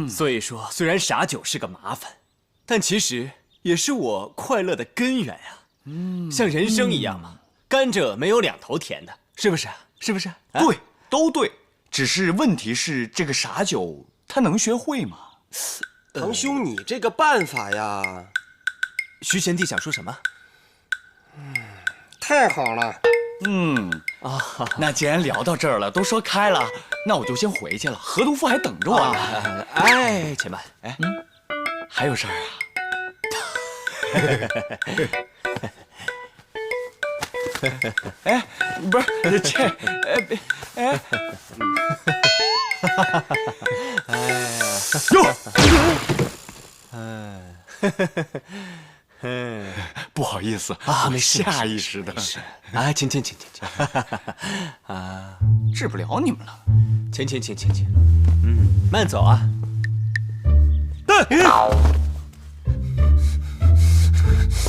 所以说，虽然傻酒是个麻烦，但其实也是我快乐的根源呀。像人生一样嘛，甘蔗没有两头甜的，是不是？是不是？对，都对。只是问题是，这个傻酒他能学会吗？堂兄，你这个办法呀，徐贤弟想说什么？太好了。那既然聊到这儿了，都说开了，那我就先回去了。何督府还等着我呢。哎，且慢，还有事儿啊？哎，不是这，不好意思啊，没事，下意识的。是啊，请，治不了你们了。请，慢走啊。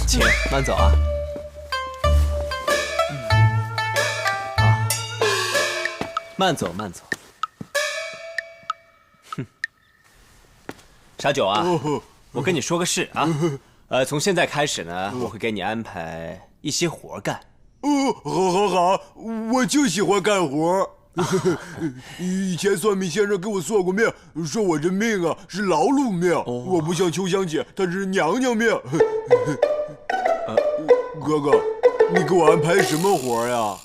请慢走啊。慢走。哼，傻酒啊，我跟你说个事啊。从现在开始呢，我会给你安排一些活干。好，我就喜欢干活。以前算命先生给我算过命，说我这命啊是劳碌命，我不像秋香姐，她是娘娘命。哥哥，你给我安排什么活呀？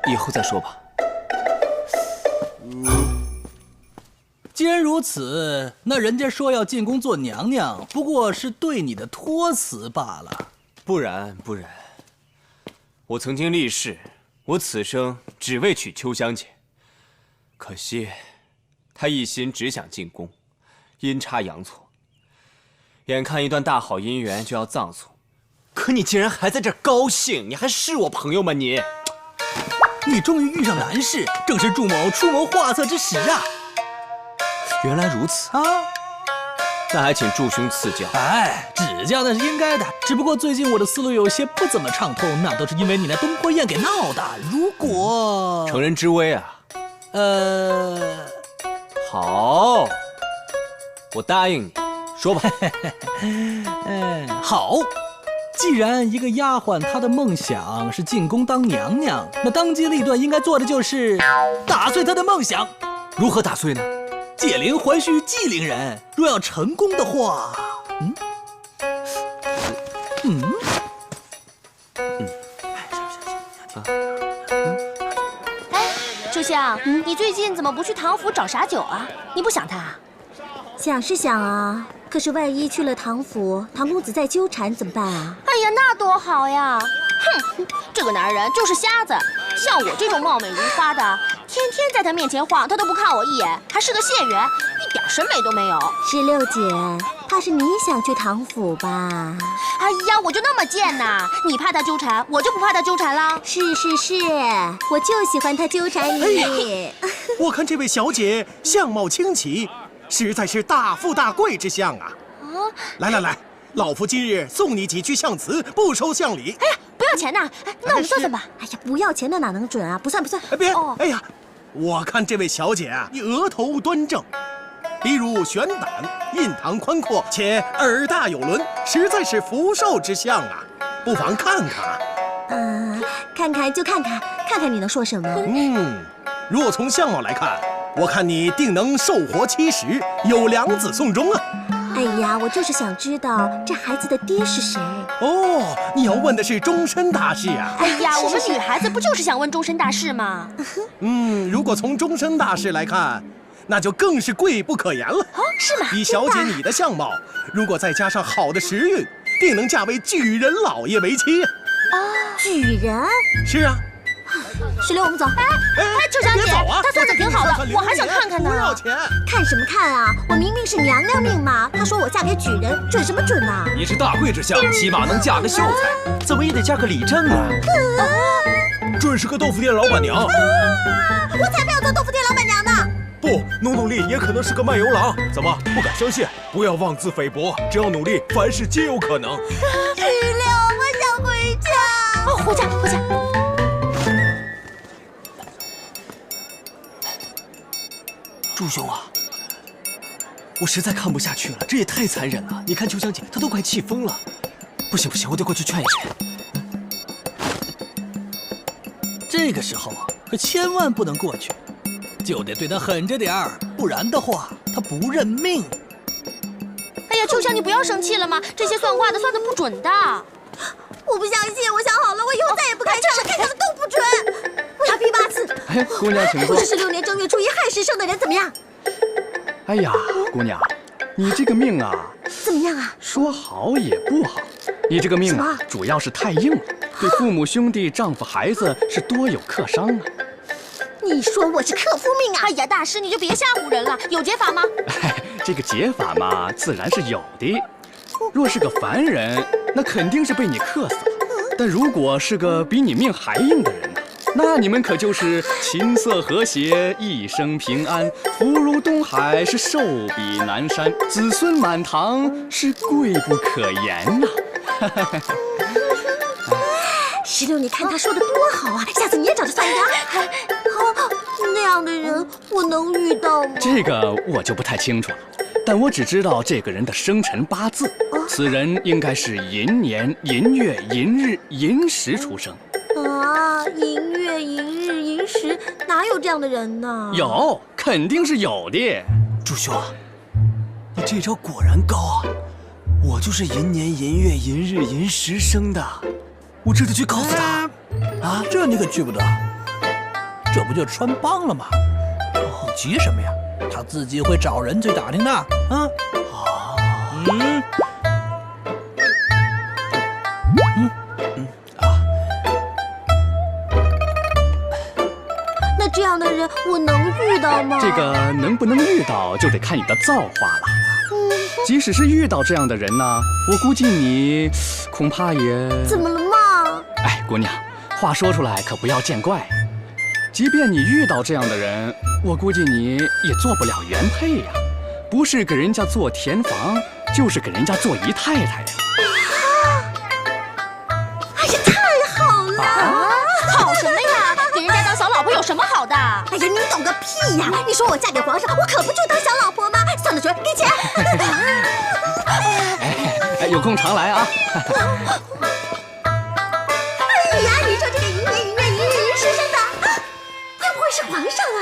以后再说吧。既然如此，那人家说要进宫做娘娘，不过是对你的托辞罢了。不然，我曾经立誓，我此生只为娶秋香姐。可惜，她一心只想进宫，阴差阳错，眼看一段大好姻缘就要葬送，可你竟然还在这儿高兴，你还是我朋友吗你？你终于遇上难事，正是祝某出谋划策之时啊！原来如此啊！那还请祝兄赐教。哎，指教那是应该的，只不过最近我的思路有些不怎么畅通，那都是因为你那东坡宴给闹的。如果乘人之危啊！好，我答应你，说吧。好。既然一个丫鬟她的梦想是进宫当娘娘，那当机立断应该做的就是打碎她的梦想。如何打碎呢？借灵还虚祭灵人，若要成功的话，秋香，你最近怎么不去唐府找傻酒啊？你不想他啊？想是想啊，可是万一去了唐府，唐公子再纠缠怎么办啊？哎呀，那多好呀！哼，这个男人就是瞎子，像我这种貌美如花的，天天在他面前晃，他都不看我一眼，还是个县员，一点审美都没有。石榴姐，怕是你想去唐府吧？哎呀，我就那么贱呐！你怕他纠缠，我就不怕他纠缠了。是，我就喜欢他纠缠你。我看这位小姐相貌清奇，实在是大富大贵之相啊！来，老夫今日送你几句象词，不收象礼。哎呀，不要钱呐！那我们算算吧。哎呀，不要钱的哪能准啊？不算。别！哎呀，我看这位小姐啊，你额头端正，鼻如悬胆，印堂宽阔，且耳大有轮，实在是福寿之相啊！不妨看看。看看就看看你能说什么？若从相貌来看，我看你定能寿活70，有两子送终啊！哎呀，我就是想知道这孩子的爹是谁。哦，你要问的是终身大事啊！哎呀，我们女孩子不就是想问终身大事吗？如果从终身大事来看，那就更是贵不可言了。哦，是吗？以小姐你的相貌，如果再加上好的时运，定能嫁为举人老爷为妻。举人？是啊。石榴，我们走。秋香姐，她算的挺好的，我还想看看呢。不要钱。看什么看啊？我明明是娘娘命嘛。她说我嫁给举人，准什么准啊？你是大贵之相，起码能嫁个秀才，怎么也得嫁个李正啊！准是个豆腐店老板娘。我才不要做豆腐店老板娘呢！不，努力也可能是个卖油郎。怎么不敢相信？不要妄自菲薄，只要努力，凡事皆有可能。石榴，我想回家。回家。祝兄啊，我实在看不下去了，这也太残忍了。你看秋香姐，她都快气疯了。不行不行，我得过去劝一劝。这个时候啊，可千万不能过去，就得对他狠着点儿，不然的话，他不认命。哎呀，秋香，你不要生气了嘛，这些算卦的算得不准的。我不相信，我想好了，我以后再也不开枪了，看他们都不准。我要批8次。哎，姑娘请坐。不是16年正月初一亥时生的人怎么样？哎呀，姑娘，你这个命啊，怎么样啊？说好也不好。你这个命啊，主要是太硬了，对父母兄弟、丈夫、孩子是多有克伤啊。你说我是克夫命啊？哎呀，大师你就别吓唬人了，有解法吗？哎，这个解法嘛，自然是有的。若是个凡人，那肯定是被你克死了。但如果是个比你命还硬的人呢，那你们可就是琴瑟和谐，一生平安，福如东海，是寿比南山，子孙满堂，是贵不可言呐。16，你看他说的多好啊！下次你也找他算一个。那样的人我能遇到吗？这个我就不太清楚了，但我只知道这个人的生辰八字，此人应该是寅年、寅月、寅日、寅时出生。啊，寅月、寅日、寅时，哪有这样的人呢？有，肯定是有的。朱兄，你这招果然高啊！我就是寅年、寅月、寅日、寅时生的，我这得去告诉他。啊，这你可去不得，这不就穿帮了吗？你急什么呀？他自己会找人去打听的啊。那这样的人我能遇到吗？这个能不能遇到，就得看你的造化了。即使是遇到这样的人呢，我估计你恐怕也……怎么了嘛？哎，姑娘，话说出来可不要见怪。即便你遇到这样的人，我估计你也做不了原配呀，不是给人家做田房，就是给人家做姨太太呀。哎呀，太好了！好什么呀？给人家当小老婆有什么好的？哎呀，你懂个屁呀！你说我嫁给皇上，我可不就当小老婆吗？算了，决给钱。哎，有空常来啊。哎呀，你说这个寅年、寅月、寅日、寅时生的，会不会是皇上啊？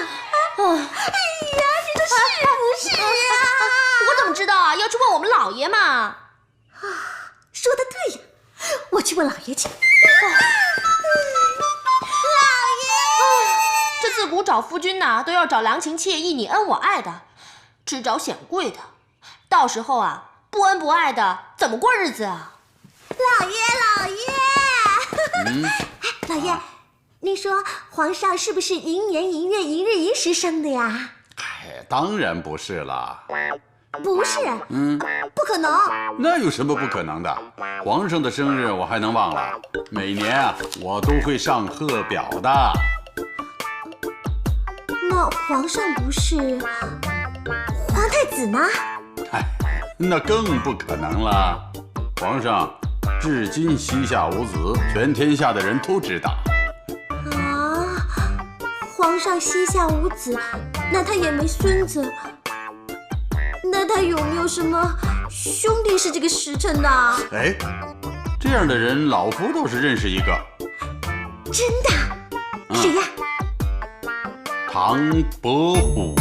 哎呀，这个是不是呀？我怎么知道啊？要去问我们老爷嘛。说的对呀，我去问老爷去。这自古找夫君呐，都要找良禽妾意、你恩我爱的，只找显贵的。到时候啊，不恩不爱的，怎么过日子啊？老爷，老爷，您说皇上是不是寅年、寅月、寅日、寅时生的呀？哎，当然不是了。不是，不可能。那有什么不可能的？皇上的生日我还能忘了？每年啊，我都会上贺表的。那皇上不是皇太子呢？哎，那更不可能了。皇上至今膝下无子，全天下的人都知道。啊，皇上膝下无子，那他也没孙子。那他有没有什么兄弟是这个时辰的？哎，这样的人，老夫倒是认识一个。真的？谁呀？唐伯虎。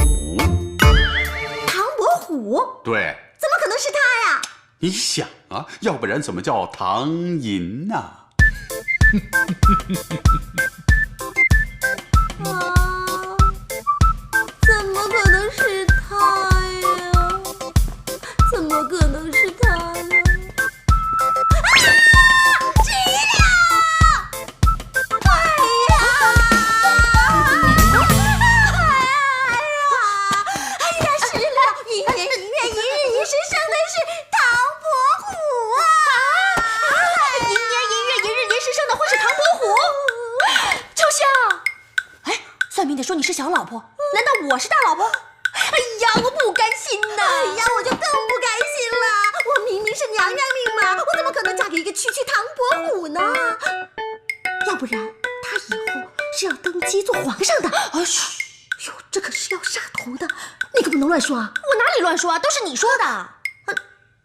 唐伯虎？对。怎么可能是他呀？你想啊，要不然怎么叫唐寅呢？啊，怎么可能是他呀？怎么可能是他呢？说你是小老婆，难道我是大老婆？哎呀，我不甘心呐！哎呀，我就更不甘心了。我明明是娘娘命嘛，我怎么可能嫁给一个区区唐伯虎呢？要不然他以后是要登基做皇上的。哎，嘘，哟，这可是要杀头的，你可不能乱说啊！我哪里以乱说啊，都是你说的。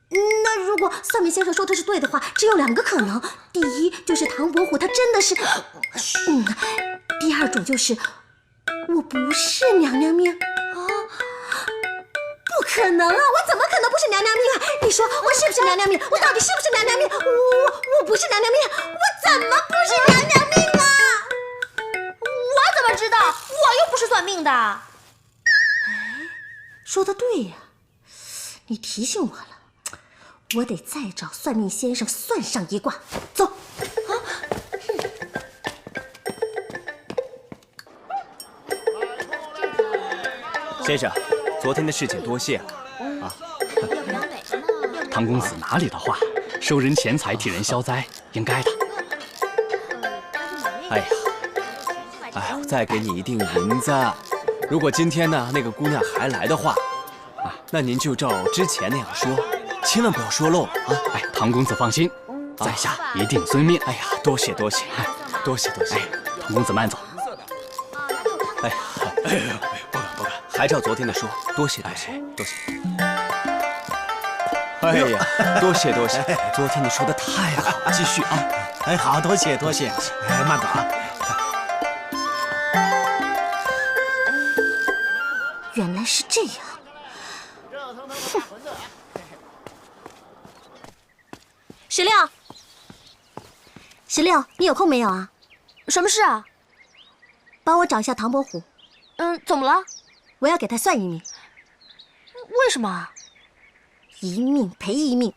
那如果算命先生说的是对的话，只有2个可能：第一就是唐伯虎他真的是，第二种就是我不是娘娘命啊。不可能啊！我怎么可能不是娘娘命啊？你说我是不是娘娘命？我到底是不是娘娘命？我不是娘娘命，我怎么不是娘娘命啊？我怎么知道？我又不是算命的。哎，说的对呀，你提醒我了。我得再找算命先生算上一卦。走。先生，昨天的事情多谢了啊。唐公子哪里的话，收人钱财替人消灾，应该的。哎呀，我再给你一锭银子。如果今天呢那个姑娘还来的话，那您就照之前那样说。千万不要说漏了啊！哎，唐公子放心，在下一定遵命。哎呀，多谢多谢，多谢多谢。唐公子慢走。哎呀，不敢，还照昨天的说，多谢多谢多谢。哎呀，多谢多谢，昨天你说的太好了，继续啊！哎，好，多谢多谢，哎，慢走啊。原来是这样。16，你有空没有啊？什么事啊？帮我找一下唐伯虎。怎么了？我要给他算一命。为什么？一命赔一命。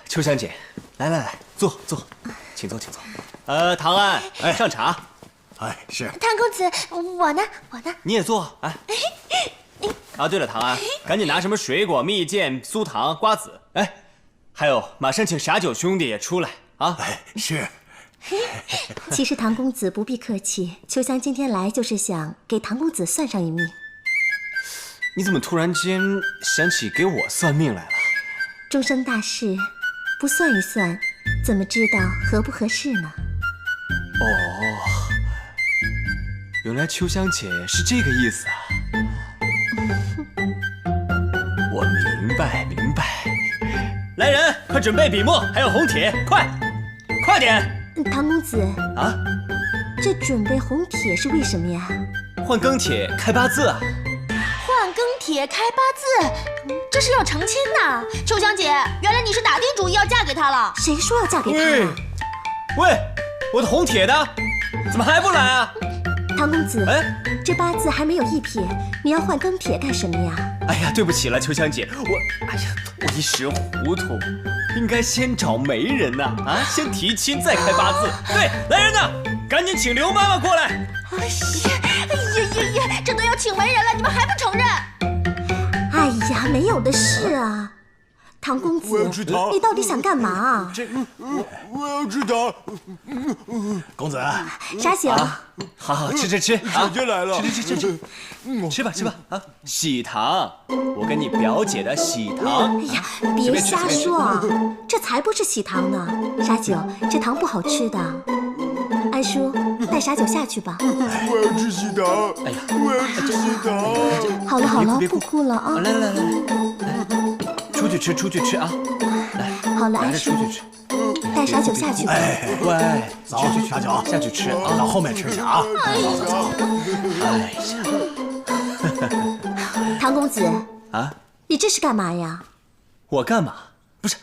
秋香姐，来，坐，请坐。唐安，上茶。哎，是。唐公子，我呢？你也坐。哎。对了，唐安，赶紧拿什么水果、蜜饯、酥糖、瓜子。哎，还有，马上请傻九兄弟也出来啊！哎，是。其实唐公子不必客气，秋香今天来就是想给唐公子算上一命。你怎么突然间想起给我算命来了？终生大事，不算一算，怎么知道合不合适呢？哦，原来秋香姐是这个意思啊！我明白。来人，快准备笔墨，还有红帖，快点！唐公子啊，这准备红帖是为什么呀？换庚帖开八字啊！换庚帖开八字，这是要成亲呐！秋香姐，原来你是打定主意要嫁给他了。谁说要嫁给他？喂，我的红帖呢？怎么还不来啊？唐公子，这八字还没有一撇，你要换庚帖干什么呀？哎呀，对不起了，秋香姐，我一时糊涂，应该先找媒人呐，先提亲再开八字。对，来人呐，赶紧请刘妈妈过来。哎呀，这都要请媒人了，你们还不承认？哎呀，没有的事啊。唐公子，我要吃糖。你到底想干嘛？我要吃糖。公子，傻九，好，吃啊！姐来了，吃吧啊！喜糖，我跟你表姐的喜糖。哎呀，别瞎说啊，这才不是喜糖呢。傻九，这糖不好吃的。安叔，带傻九下去吧。我要吃喜糖。哎呀，我要吃喜糖。好了，不哭了啊！来，出去吃啊！来，好了，安叔，出去吃。带傻九下去吧。乖，走，傻九下去吃啊，到后面吃去啊。走。哎呀，唐公子啊，你这是干嘛呀？我干嘛？不是，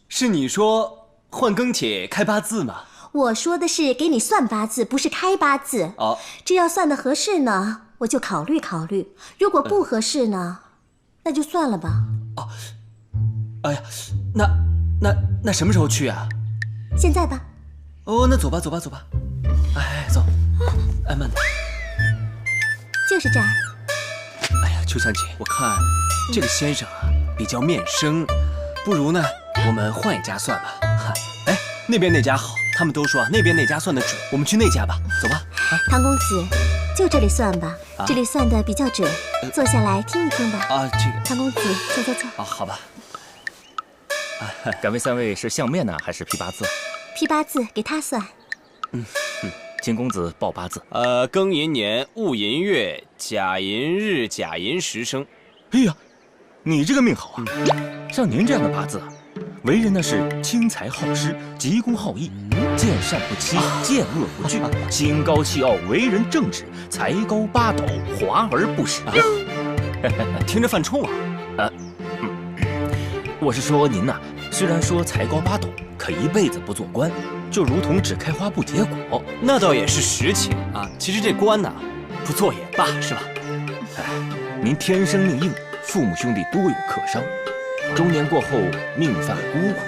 是你说换庚帖开八字吗？我说的是给你算八字，不是开八字。哦，这要算的合适呢，我就考虑考虑；如果不合适呢，那就算了吧。哦，哎呀，那什么时候去啊？现在吧。哦，那走吧。哎，走，慢点。就是这儿。哎呀，秋香姐，我看这个先生啊比较面生，不如呢我们换一家算吧。哎，那边那家好，他们都说那边那家算得准，我们去那家吧。走吧。唐公子，就这里算吧，这里算的比较准。坐下来听一听吧。这个。唐公子，坐。好吧。敢问三位是相面呢，还是批八字？批八字给他算。请公子报八字。庚寅年戊寅月甲寅日甲寅时生。哎呀，你这个命好啊！像您这样的八字啊，为人呢是轻财好施，急公好义，见善不欺，见恶不惧，心高气傲，为人正直，才高八斗，华而不实。听着犯冲啊！我是说您呐，虽然说才高八斗，可一辈子不做官，就如同只开花不结果。那倒也是实情啊。其实这官呐，不做也罢，是吧？您天生命硬，父母兄弟多有克伤，中年过后命犯孤苦，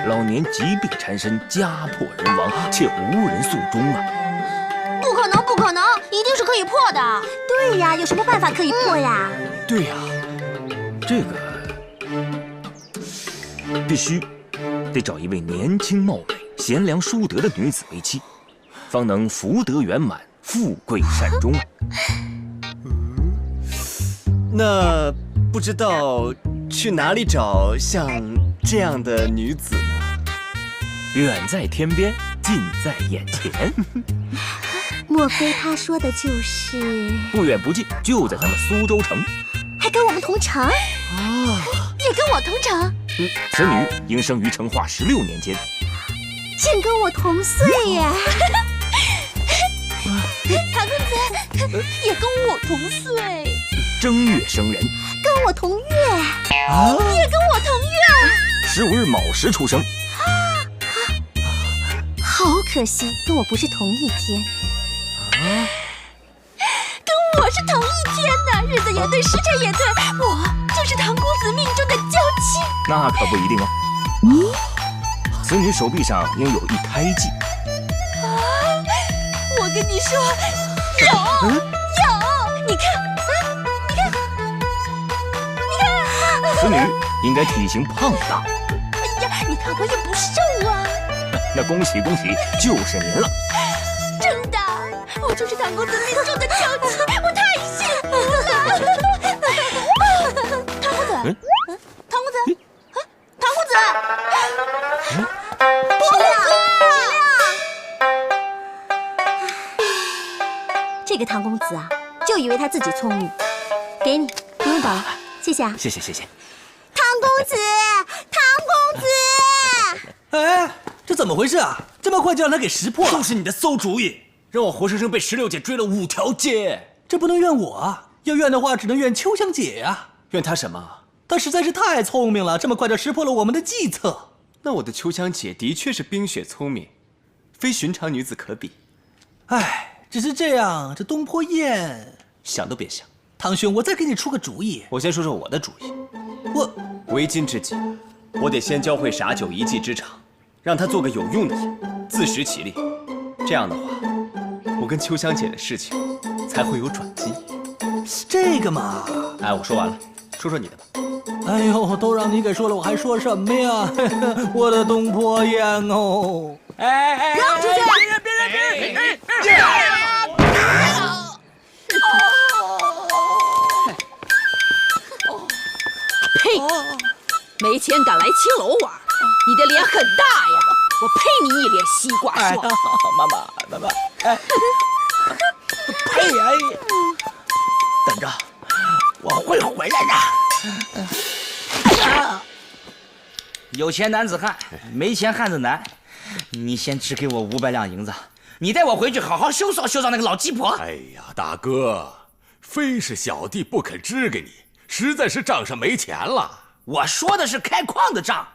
老年疾病缠身，家破人亡，且无人送终啊！不可能，不可能，一定是可以破的。对呀，有什么办法可以破呀？对呀，这个必须得找一位年轻貌美、贤良淑德的女子为妻，方能福德圆满，富贵善终啊！那不知道去哪里找像这样的女子呢？远在天边，近在眼前。莫非他说的就是？不远不近，就在咱们苏州城。还跟我们同城？也跟我同城？此女应生于成化16年间，竟跟我同岁耶！唐公子也跟我同岁，正月生人，跟我同月，也跟我同月，15日卯时出生。好可惜，跟我不是同一天。跟我是同一天的，日子也对，时辰也对，我就是唐公子命中的娇妻。那可不一定哦。此女手臂上应有一胎记。我跟你说，有，你看，你看。此女应该体型胖大。哎呀，你看我也不瘦啊。那恭喜恭喜，就是您了。真的，我就是唐公子命中的娇妻，我太幸福了。唐公子，唐公子，唐公子，不亮，这个唐公子啊，就以为他自己聪明。给你，不用找了，谢谢啊。谢谢谢谢。唐公子，唐公子。哎，这怎么回事啊？这么快就让他给识破了？都是你的馊主意，让我活生生被16姐追了5条街。这不能怨我啊，要怨的话只能怨秋香姐呀。怨她什么？她实在是太聪明了，这么快就识破了我们的计策。那我的秋香姐的确是冰雪聪明，非寻常女子可比。哎，只是这样，这东坡宴想都别想。唐兄，我再给你出个主意。我先说说我的主意。为今之计，我得先教会傻九一技之长，让他做个有用的人，自食其力。这样的话，我跟秋香姐的事情才会有转机。这个嘛，哎，我说完了，说说你的吧。哎呦，都让你给说了，我还说什么呀？我的东坡宴哦！哎，让出去！别人！呸！没钱敢来青楼玩，你的脸很大呀！我呸你一脸西瓜霜！妈妈，哎，呸！哎，等着，我会回来的。有钱男子汉，没钱汉子难。你先只给我500两银子，你带我回去好好羞臊羞臊那个老鸡婆。哎呀，大哥，非是小弟不肯支给你，实在是账上没钱了。我说的是开矿的账。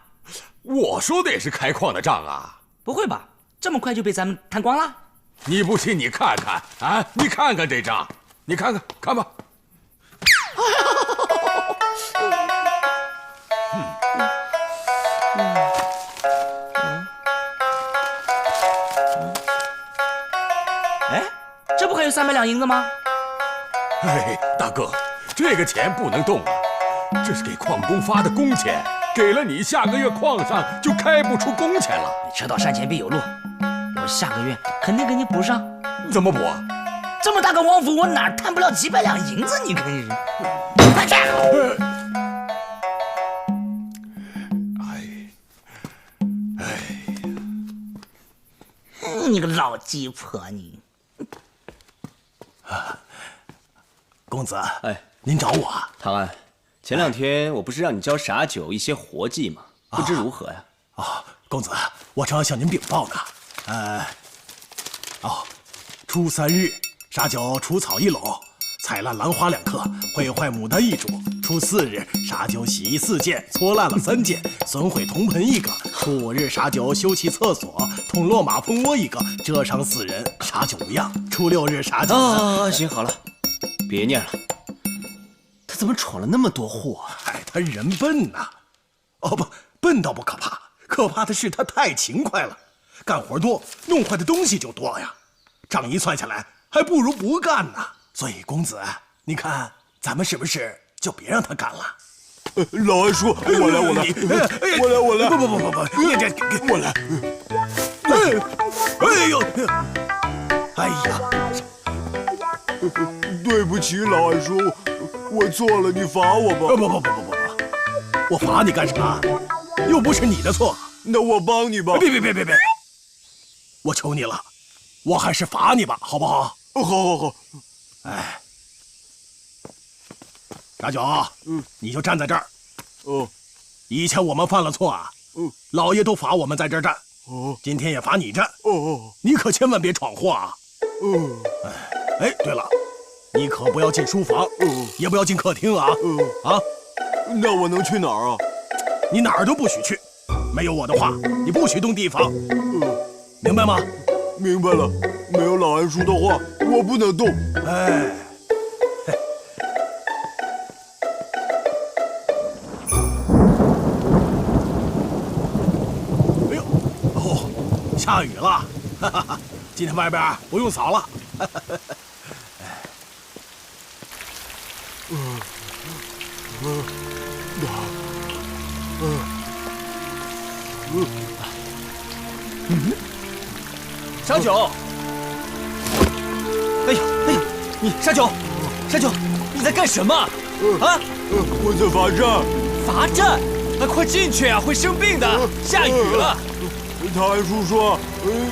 我说的也是开矿的账啊！不会吧？这么快就被咱们贪光了？你不信你看看啊！你看看这账，你看看看吧。哎，这不还有300两银子吗？哎，大哥，这个钱不能动啊！这是给矿工发的工钱，给了你，下个月矿上就开不出工钱了。车到山前必有路，我下个月肯定给你补上。怎么补啊？这么大个王府，我哪贪不了几百两银子？你可是，快去！你个老鸡婆，你！公子，哎，您找我？唐安，前2天我不是让你教傻九一些活计吗？不知如何呀？公子，我正要向您禀报呢。初3日，傻九除草1篓，采烂兰花2颗，毁坏牡丹1株。初4日，傻九洗衣4件，搓烂了3件，损毁铜盆1个。初5日，傻九修葺厕所，捅落马蜂窝1个，蛰伤4人，傻九无恙。初6日，傻九……行好了，别念了。他怎么闯了那么多祸啊？他人笨呐。不，笨倒不可怕，可怕的是他太勤快了，干活多，弄坏的东西就多呀。账一算下来，还不如不干呢。所以公子，你看咱们是不是就别让他干了？老安叔，我来，不，你这我来。哎呀，对不起，老安叔，我错了，你罚我吧。不，我罚你干啥？又不是你的错。那我帮你吧。别，我求你了，我还是罚你吧，好不好？好。哎，傻九，你就站在这儿。以前我们犯了错啊，老爷都罚我们在这儿站。今天也罚你站。你可千万别闯祸啊。哎，对了，你可不要进书房，也不要进客厅啊。那我能去哪儿啊？你哪儿都不许去，没有我的话，你不许动地方。明白吗？明白了。没有老安叔的话，我不能动。哎呦，下雨了，今天外边不用扫了。傻九，哎呀，你傻九，你在干什么？我在罚站。罚站？那快进去啊，会生病的。下雨了。唐安叔说，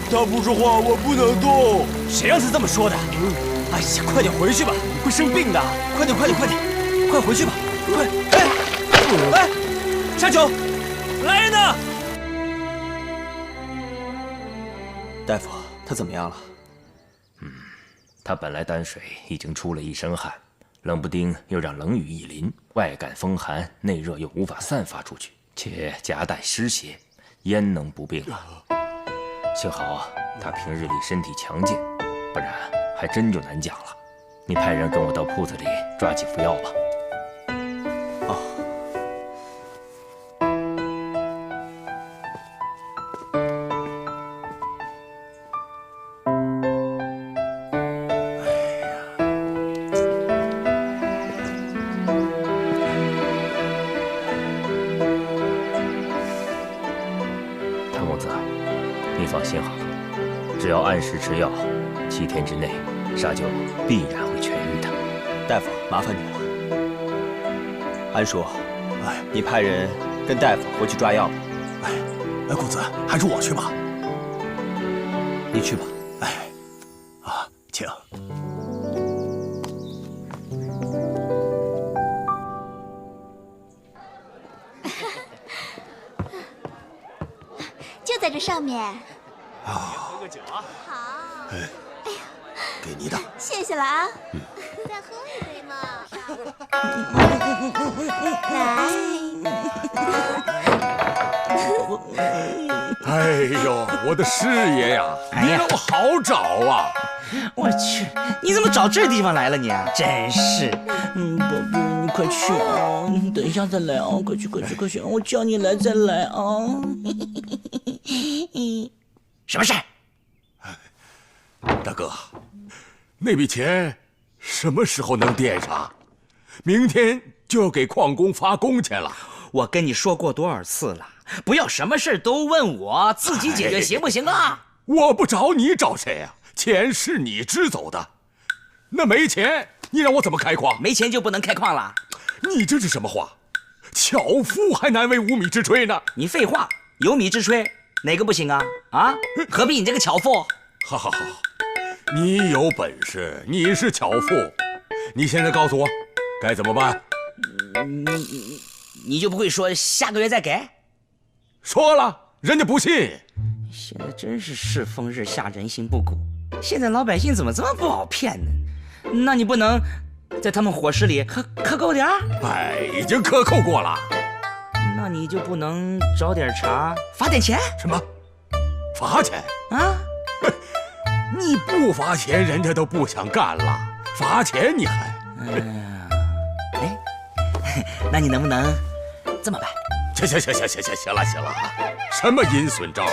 他不说话，我不能动。谁让他这么说的？哎呀，快点回去吧，会生病的。快点，快回去吧，快！哎，傻九，来人呐！大夫，他怎么样了？他本来担水已经出了一身汗，冷不丁又让冷雨一淋，外感风寒，内热又无法散发出去，且夹带湿邪，焉能不病啊？幸好他平日里身体强健，不然还真就难讲了。你派人跟我到铺子里抓几副药吧。只要按时吃药，7天之内，傻九必然会痊愈的。大夫，麻烦你了。安叔，你派人跟大夫回去抓药吧。公子，还是我去吧。你去吧。请。就在这上面。喝个酒啊！好。哎呀，给你的。谢谢了啊。再喝一杯嘛。来。哎呦，我的师爷呀，你让我好找啊！我去，你怎么找这地方来了你啊？真是。宝贝，你快去啊！等一下再来啊！快去，我叫你来再来啊！什么事？大哥，那笔钱什么时候能垫上？明天就要给矿工发工钱了。我跟你说过多少次了，不要什么事都问我，自己解决行不行啊？我不找你找谁啊？钱是你支走的，那没钱你让我怎么开矿？没钱就不能开矿了？你这是什么话？巧妇还难为无米之炊呢。你废话，有米之炊哪个不行啊？啊，何必你这个巧妇？好，你有本事，你是巧妇，你现在告诉我该怎么办？你就不会说下个月再给？说了，人家不信。现在真是世风日下，人心不古。现在老百姓怎么这么不好骗呢？那你不能在他们伙食里克扣点儿？哎，已经克扣过了。那你就不能找点茬罚点钱？什么？罚钱？啊？你不罚钱，人家都不想干了。罚钱你还？哎，那你能不能这么办？行了，什么阴损招，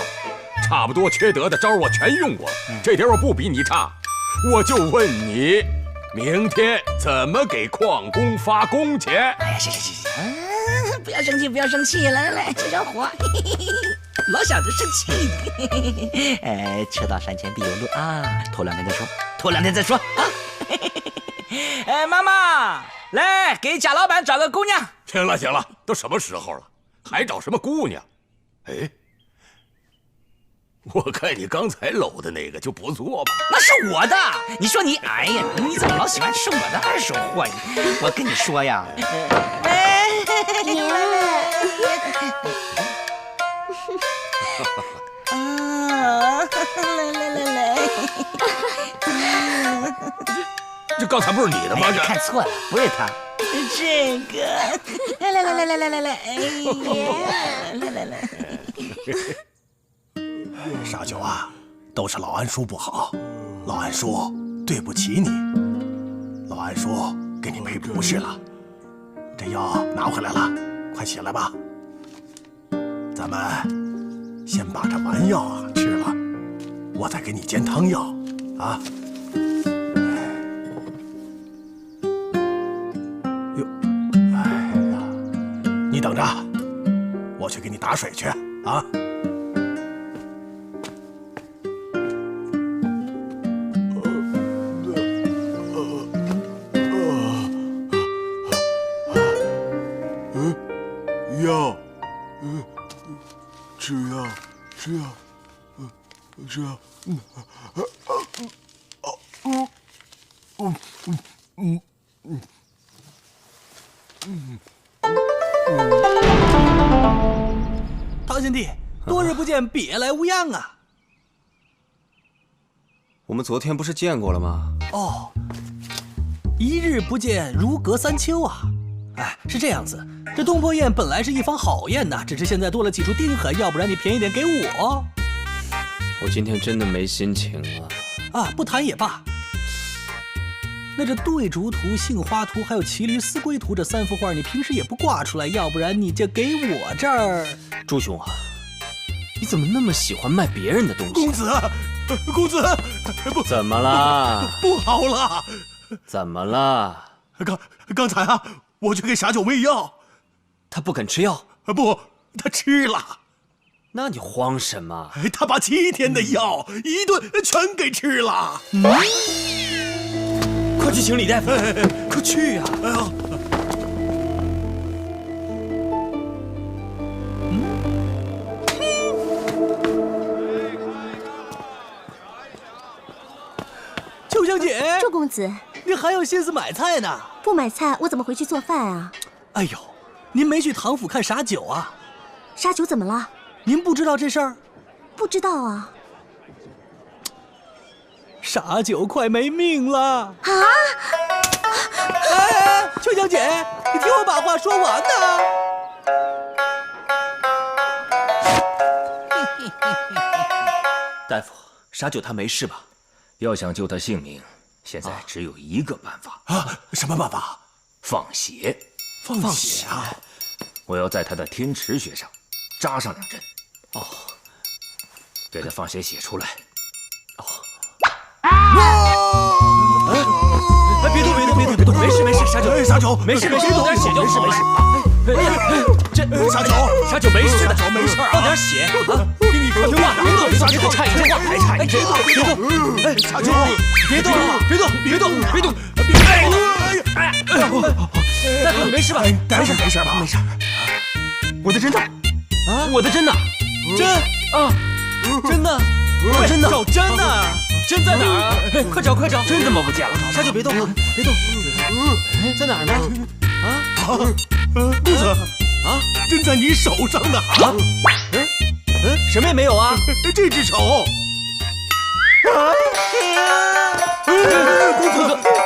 差不多缺德的招我全用过，这点我不比你差。我就问你，明天怎么给矿工发工钱？哎呀，行，不要生气，来，这小伙，老想着生气。车到山前必有路啊，拖两天再说啊。哎，妈妈，来给贾老板找个姑娘。行了，都什么时候了，还找什么姑娘？哎，我看你刚才搂的那个就不错吧？那是我的。你说你，哎呀，你怎么老喜欢吃我的二手货？我跟你说呀，来，这刚才不是你的吗？你看错了，不是他。这个，来，哎呀，傻九啊，都是老安叔不好，老安叔对不起你，老安叔给你赔不是了。这药拿回来了，快起来吧。咱们先把这丸药吃了，我再给你煎汤药啊。哟，哎呀，你等着，我去给你打水去啊。药，吃药，吃药，唐兄弟，多日不见，别来无恙啊！我们昨天不是见过了吗？哦，一日不见，如隔三秋啊！哎，是这样子，这东坡宴本来是一方好宴呐，只是现在多了几处钉痕，要不然你便宜点给我。我今天真的没心情了。啊，不谈也罢。那这对竹图、杏花图还有骑驴思归图这3幅画，你平时也不挂出来，要不然你就给我这儿。朱兄啊，你怎么那么喜欢卖别人的东西？公子，不，怎么了？不好了！怎么了？刚才啊，我去给傻九喂药，他不肯吃药？不，他吃了。那你慌什么？他把7天的药一顿全给吃了。快去请李大夫！快去呀！哎呀！秋香姐，周公子，你还有心思买菜呢？不买菜，我怎么回去做饭啊？哎呦，您没去唐府看傻九啊？傻九怎么了？您不知道这事儿？不知道啊。傻九快没命了！啊！哎，秋香姐，你听我把话说完呢。大夫，傻九他没事吧？要想救他性命，现在只有一个办法啊！什么办法？放血。放血啊！我要在他的天池穴上扎上2针。哦，给他放些血出来。哦。别动，没事，傻九，没事，多点血就好了。这傻九没事的，放点血啊！给你听话，别动，差一针，差一针，别动，哎，傻九，别动，大夫，你没事吧？没事吧？没事。我的针呢？啊，我的针呢？针啊，针呢？真的找针呢？针在哪儿啊？快找快找！针怎么不见了？沙丘别动啊，别动！在哪儿呢？公子啊，针在你手上呢！什么也没有啊！这只手。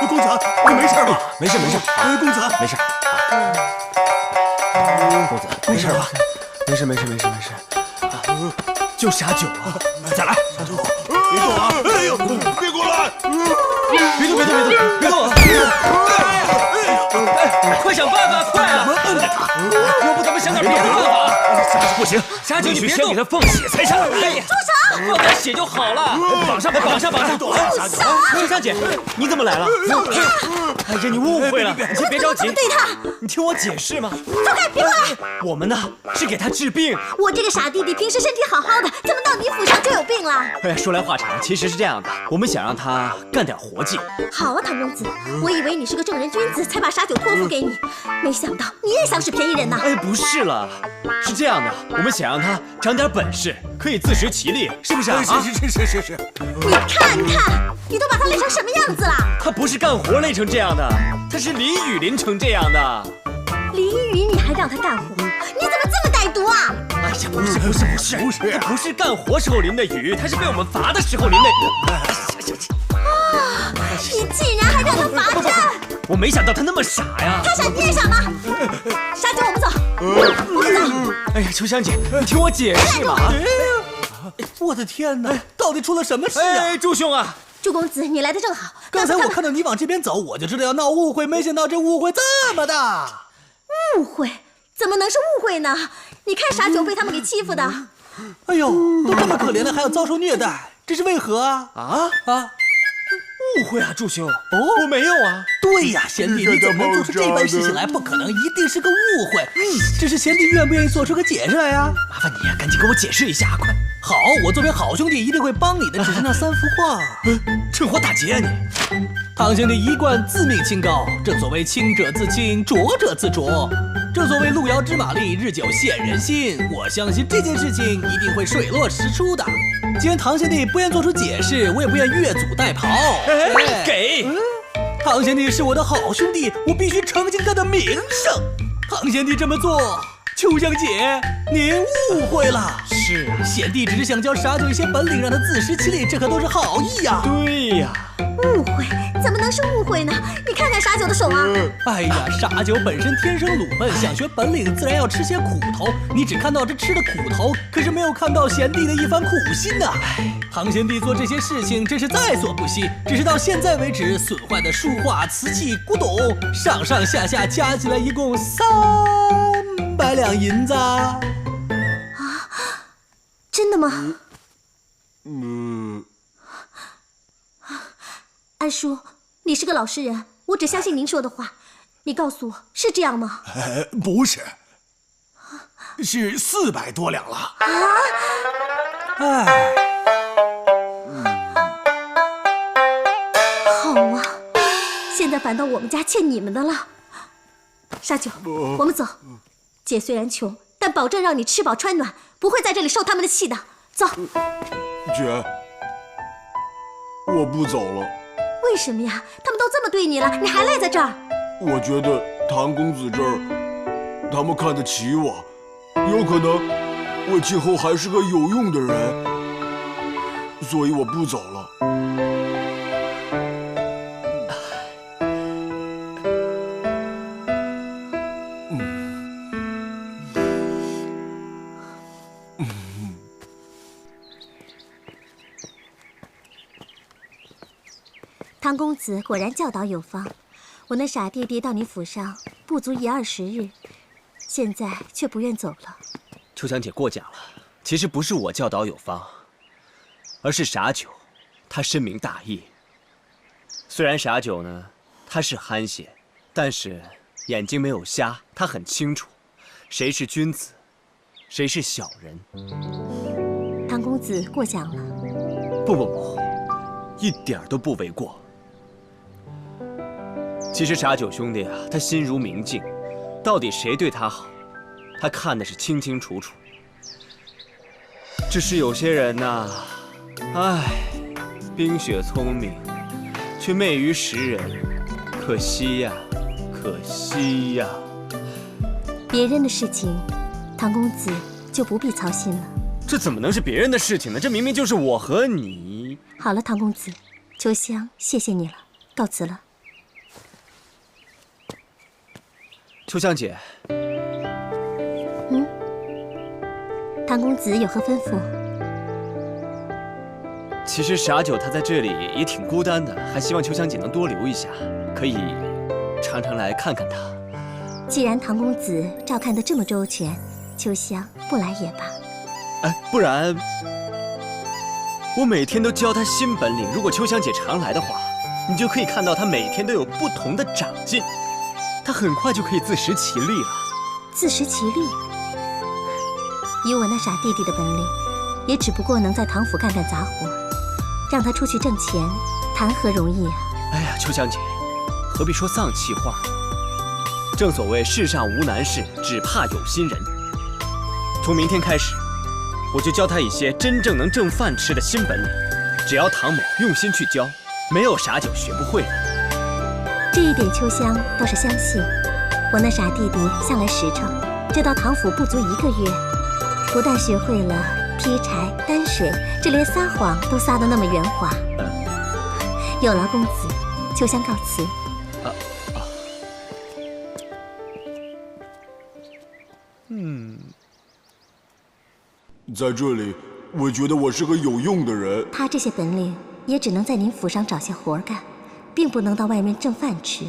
公子，你没事吧？没事。公子，没事。公子，没事吧？没事。就傻酒啊！再来，傻酒，别动啊！哎呦，别过来！别动啊！快想办法，快啊！摁着他，要不咱们想点别的办法？不行，傻酒，你别动，先给他放血才行。住手！放点血就好了。绑上！秋香姐，你怎么来了？走开！哎呀，你误会了，你先别着急。对他，你听我解释嘛。走开，别过来！我们呢是给他治病。我这个傻弟弟平时身体好好的，怎么到你府上就有病了？哎呀，说来话长，其实是这样的，我们想让他干点活计。好啊，唐公子，我以为你是个正人君子，才把傻酒托付给你，没想到你也想使便宜人呐！哎，不是了，是这样的，我们想让他长点本事，可以自食其力，是不是啊？是。你看看，你都把他累成什么样子了？他不是干活累成这样的，他是淋雨淋成这样的。淋雨你还让他干活？你怎么这么歹毒啊？哎呀，不是，他不是干活时候淋的雨，他是被我们罚的时候淋的雨。啊！你竟然还让他罚站！我没想到他那么傻呀！他傻你也傻吗？傻酒，我们走。哎呀，秋香姐，你听我解释嘛！我的天哪，到底出了什么事啊？哎，朱兄啊！朱公子，你来的正好。刚才我看到你往这边走，我就知道要闹误会，没想到这误会这么大。误会？怎么能是误会呢？你看傻酒被他们给欺负的。哎呦，都这么可怜了，还要遭受虐待，这是为何啊？误会啊，朱兄！我没有啊。对呀，贤弟，你怎么能做出这般事情来？不可能，一定是个误会。只是贤弟愿不愿意做出个解释来呀？麻烦你呀，赶紧给我解释一下，快！好，我作为好兄弟一定会帮你的。只是那3幅画，趁火打劫啊你！唐兄弟一贯自命清高，正所谓清者自清，浊者自浊。正所谓路遥知马力，日久见人心。我相信这件事情一定会水落石出的。既然唐贤弟不愿做出解释，我也不愿越俎代庖。给，唐贤弟是我的好兄弟，我必须澄清他的名声。唐贤弟这么做，秋香姐，您误会了。是啊，贤弟只是想教傻酒一些本领，让他自食其力，这可都是好意呀。对呀。误会？怎么能是误会呢？你看看傻酒的手啊！哎呀，傻酒本身天生鲁笨，想学本领自然要吃些苦头。你只看到这吃的苦头，可是没有看到贤弟的一番苦心呐。唐贤弟做这些事情真是在所不惜，只是到现在为止，损坏的书画、瓷器、古董，上上下下加起来一共300两银子。啊，真的吗？安叔，你是个老实人，我只相信您说的话。你告诉我，是这样吗？不是，是400多两了。啊！哎，好啊，现在反倒我们家欠你们的了。傻酒，我们走。姐虽然穷，但保证让你吃饱穿暖，不会在这里受他们的气的。走。姐，我不走了。为什么呀？他们都这么对你了，你还赖在这儿？我觉得唐公子这儿，他们看得起我，有可能我今后还是个有用的人，所以我不走了。唐公子果然教导有方，我那傻弟弟到你府上不足1-20日，现在却不愿走了。秋香姐过奖了，其实不是我教导有方，而是傻酒，他深明大义。虽然傻酒呢，他是憨些，但是眼睛没有瞎，他很清楚，谁是君子，谁是小人。唐公子过奖了。不，一点都不为过。其实傻九兄弟啊，他心如明镜，到底谁对他好，他看的是清清楚楚。只是有些人呐，冰雪聪明，却媚于时人，可惜呀，可惜呀。别人的事情，唐公子就不必操心了。这怎么能是别人的事情呢？这明明就是我和你。好了，唐公子，秋香，谢谢你了，告辞了。秋香姐，唐公子有何吩咐？其实傻九他在这里也挺孤单的，还希望秋香姐能多留一下，可以常常来看看他。既然唐公子照看得这么周全，秋香不来也罢。哎，不然我每天都教他新本领。如果秋香姐常来的话，你就可以看到她每天都有不同的长进，她很快就可以自食其力了。自食其力？以我那傻弟弟的本领，也只不过能在唐府干干杂活，让他出去挣钱，谈何容易啊！哎呀，秋香姐，何必说丧气话？正所谓世上无难事，只怕有心人。从明天开始，我就教他一些真正能挣饭吃的新本领。只要唐某用心去教，没有傻九学不会的。这一点秋香倒是相信。我那傻弟弟向来实诚，这到唐府不足1个月，不但学会了劈柴、担水，这连撒谎都撒得那么圆滑。有劳公子，秋香告辞。在这里，我觉得我是个有用的人。他这些本领也只能在您府上找些活干，并不能到外面挣饭吃，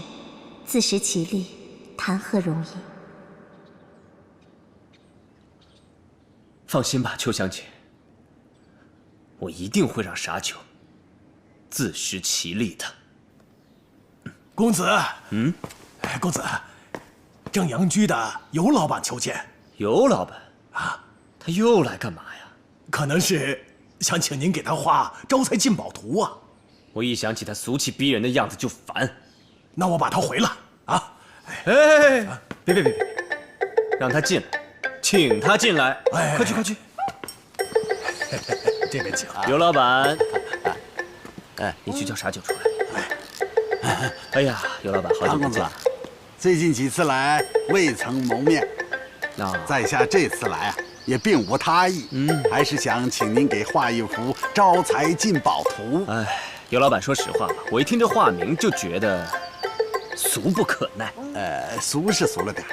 自食其力，谈何容易？放心吧，秋香姐，我一定会让傻九自食其力的。公子，公子，正阳居的尤老板求见。尤老板啊，他又来干嘛呀？可能是想请您给他画招财进宝图啊。我一想起他俗气逼人的样子就烦。那我把他回了啊！哎，别，让他进来，请他进来，快去！这边请。尤老板，你去叫傻九出来。哎呀，尤老板，好久不见。最近几次来未曾谋面，在下这次来啊，也并无他意，还是想请您给画一幅招财进宝图。哎，尤老板，说实话吧，我一听这画名就觉得俗不可耐。俗是俗了点，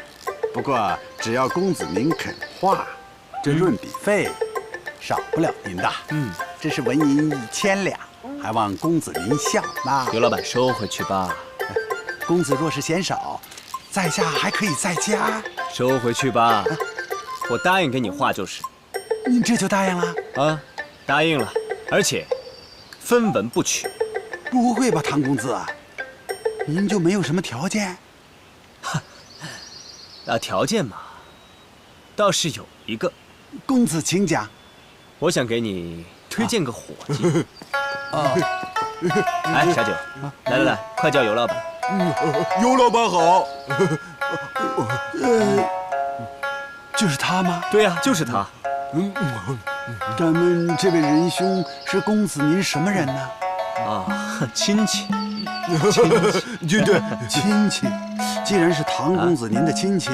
不过只要公子您肯画，这润笔费少不了您的。这是纹银1000两，还望公子您笑纳。尤老板，收回去吧。公子若是嫌少，在下还可以再加。收回去吧，我答应给你画就是。您这就答应了？啊，答应了，而且分文不取。不会吧，唐公子，您就没有什么条件？条件嘛，倒是有一个。公子请讲。我想给你推荐个伙计。哎，傻九，来，快叫尤老板。尤老板好。就是他吗？对呀，就是他。敢问这位仁兄是公子您什么人呢？亲戚。对，亲戚。既然是唐公子您的亲戚，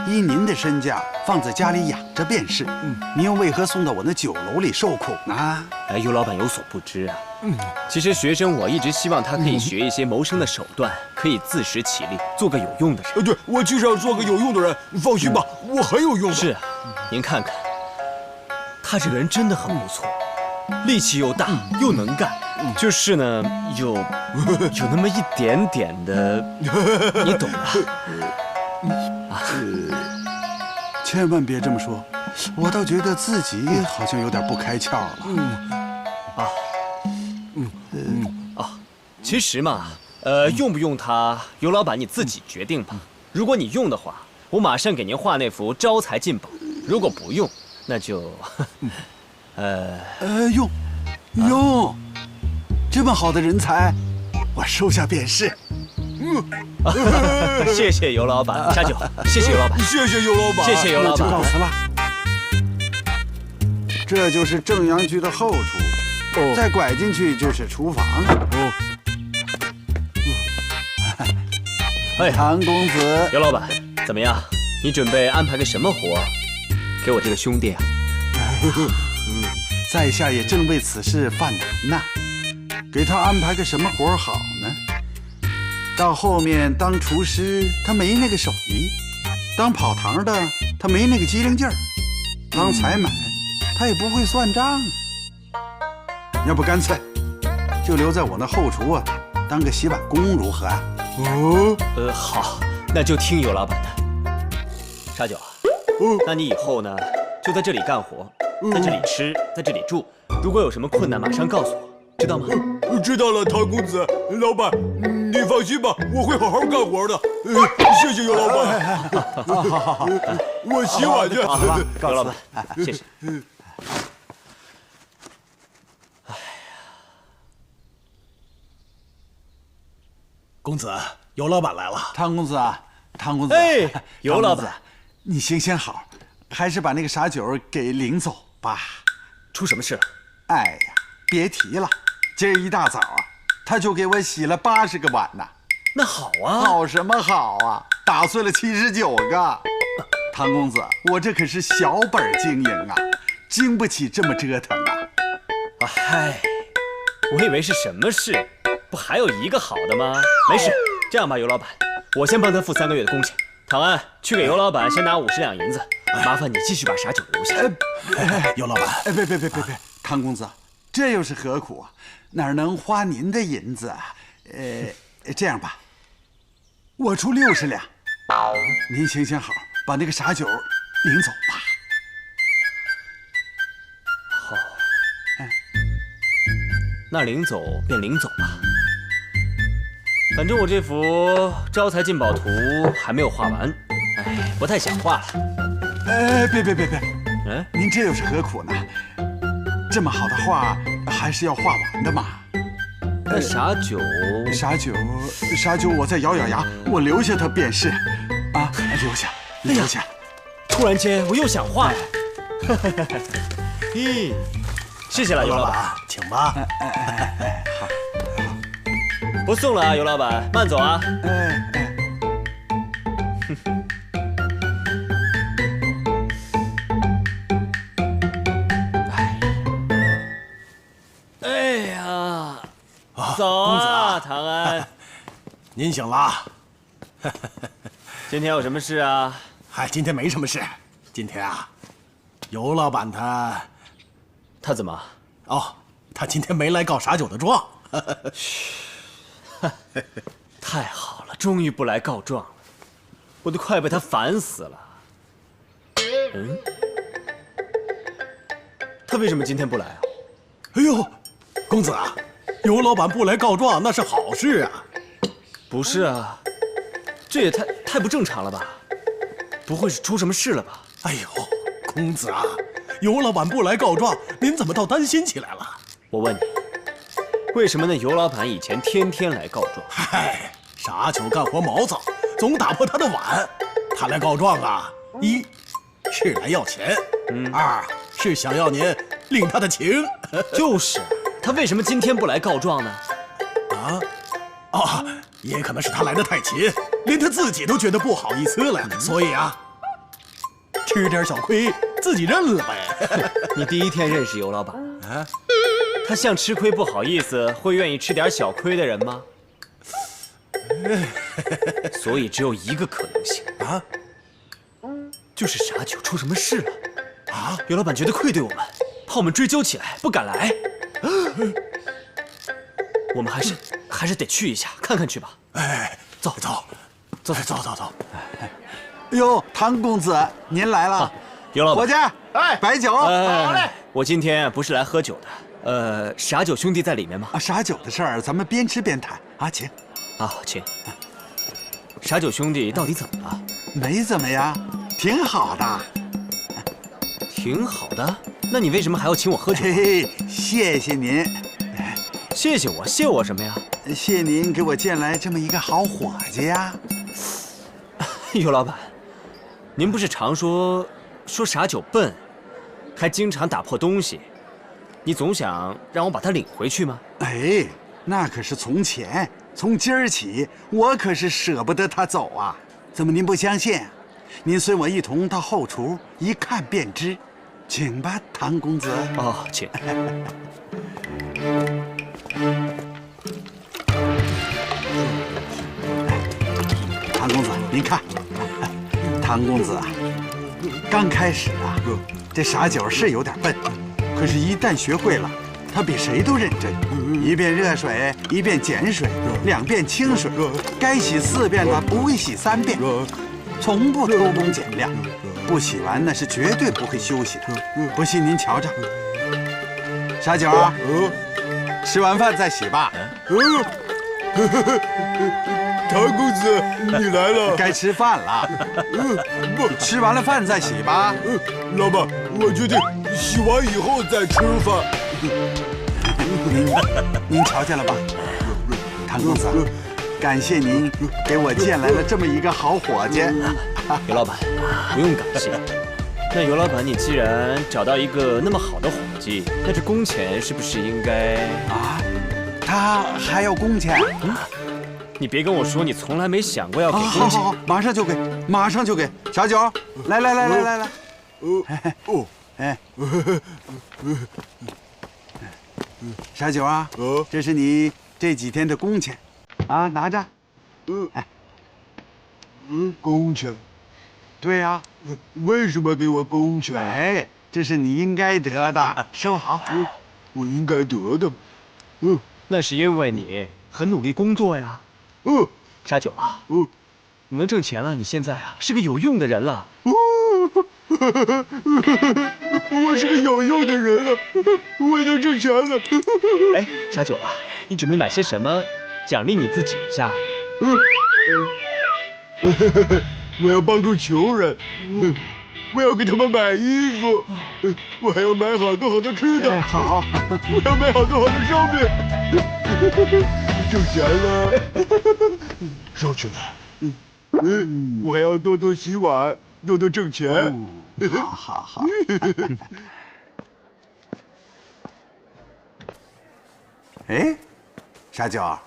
依您的身价放在家里养着便是。您又为何送到我那酒楼里受苦呢？尤老板有所不知啊。其实学生我一直希望他可以学一些谋生的手段，可以自食其力，做个有用的人。对，我就想做个有用的人。放心吧，我很有用的。是啊，您看看，他这个人真的很不错，力气又大，又能干。就是呢，有那么一点点的，你懂的。千万别这么说，我倒觉得自己好像有点不开窍了。其实嘛，用不用他，尤老板你自己决定吧。如果你用的话，我马上给您画那幅招财进宝；如果不用，那就，用，这么好的人才，我收下便是。谢谢尤老板，傻九，谢谢尤老板，谢谢尤老板，谢谢尤老板，告辞了。这就是正阳居的后厨，再拐进去就是厨房。哎，唐公子，尤老板，怎么样？你准备安排个什么活给我这个兄弟啊？在下也正为此事犯难呐，给他安排个什么活好呢？到后面当厨师，他没那个手艺；当跑堂的，他没那个机灵劲儿；当采买，他也不会算账。要不干脆就留在我那后厨啊，当个洗碗工如何啊？好，那就听尤老板的。沙九，那你以后呢，就在这里干活，在这里吃，在这里住。如果有什么困难，马上告诉我，知道吗？知道了，唐公子。老板，你放心吧，我会好好干活的。谢谢尤老板。好，我洗碗去。尤老板，谢谢。公子，尤老板来了。唐公子啊，唐公子。哎，尤老板，你行行好，还是把那个傻九给领走吧。出什么事了？哎呀，别提了，今儿一大早啊，他就给我洗了80个碗呐。那好啊。好什么好啊？打碎了79个。唐公子，我这可是小本经营啊，经不起这么折腾啊。嗨，我以为是什么事，不还有一个好的吗？没事，这样吧，尤老板，我先帮他付3个月的工钱。唐安，去给尤老板先拿50两银子，麻烦你继续把傻九留下。尤老板，别，唐公子，这又是何苦啊？哪能花您的银子啊？这样吧，我出60两，您行行好，把那个傻九领走吧。好，那领走便领走吧。反正我这幅招财进宝图还没有画完，不太想画了。别，您这又是何苦呢？这么好的画还是要画完的嘛。那傻九，我再咬咬牙，我留下它便是。啊，留下。突然间我又想画了。嘿，谢谢了，尤老板，请吧。好，不送了啊，尤老板，慢走啊。哎呀，走啊，唐安。您醒了。今天有什么事啊？嗨，今天没什么事。今天啊，尤老板他怎么？哦，他今天没来告傻九的状。太好了，终于不来告状了，我都快被他烦死了。他为什么今天不来啊？哎呦，公子啊，尤老板不来告状那是好事啊。不是啊，这也太不正常了吧？不会是出什么事了吧？哎呦，公子啊，尤老板不来告状，您怎么倒担心起来了？我问你，为什么那尤老板以前天天来告状？嗨，傻九干活毛躁，总打破他的碗。他来告状啊，一是来要钱，二是想要您领他的情。就是，他为什么今天不来告状呢？也可能是他来得太勤，连他自己都觉得不好意思了，所以啊，吃点小亏自己认了呗。你第一天认识尤老板啊？他像吃亏不好意思，会愿意吃点小亏的人吗？所以只有一个可能性啊，就是傻九出什么事了啊？尤老板觉得愧对我们，怕我们追究起来不敢来。我们还是得去一下，看看去吧。走。哟，唐公子，您来了。尤老板，伙计，白酒。好嘞。我今天不是来喝酒的。傻九兄弟在里面吗？傻酒的事儿，咱们边吃边谈啊，请。请。傻九兄弟到底怎么了？没怎么呀，挺好的。挺好的？那你为什么还要请我喝酒？谢谢您。谢谢我？谢我什么呀？谢您给我荐来这么一个好伙计呀。尤老板，您不是常说傻九笨，还经常打破东西，你总想让我把他领回去吗？哎，那可是从前，从今儿起，我可是舍不得他走啊！怎么您不相信？您随我一同到后厨一看便知。请吧，唐公子。哦，请。唐公子，您看，唐公子啊，刚开始啊，这傻九是有点笨，可是，一旦学会了，他比谁都认真。一遍热水，一遍碱水，2遍清水，该洗4遍的不会洗3遍，从不偷工减料，不洗完那是绝对不会休息的。不信您瞧瞧，傻九啊，吃完饭再洗吧。唐公子，你来了，该吃饭了。不，吃完了饭再洗吧。老板，我决定洗完以后再吃饭。您瞧见了吧，唐公子，感谢您给我荐来了这么一个好伙计。尤老板，不用感谢。那尤老板，你既然找到一个那么好的伙计，那这工钱是不是应该啊？他还要工钱？你别跟我说你从来没想过要给工钱。好，马上就给，马上就给。小九，来。哎，傻九啊，这是你这几天的工钱，啊，拿着。工钱？对呀。为什么给我工钱？哎，这是你应该得的，收好。我应该得的。那是因为你很努力工作呀。傻九啊，你能挣钱了，你现在啊是个有用的人了。我是个有用的人了，我能挣钱了。哎，傻九啊，你准备买些什么奖励你自己一下？我要帮助穷人，我要给他们买衣服，我还要买好多好多吃的。好，我要买好多好多烧饼。挣钱了，烧去了。我还要多多洗碗，多多挣钱。好。哎，傻九，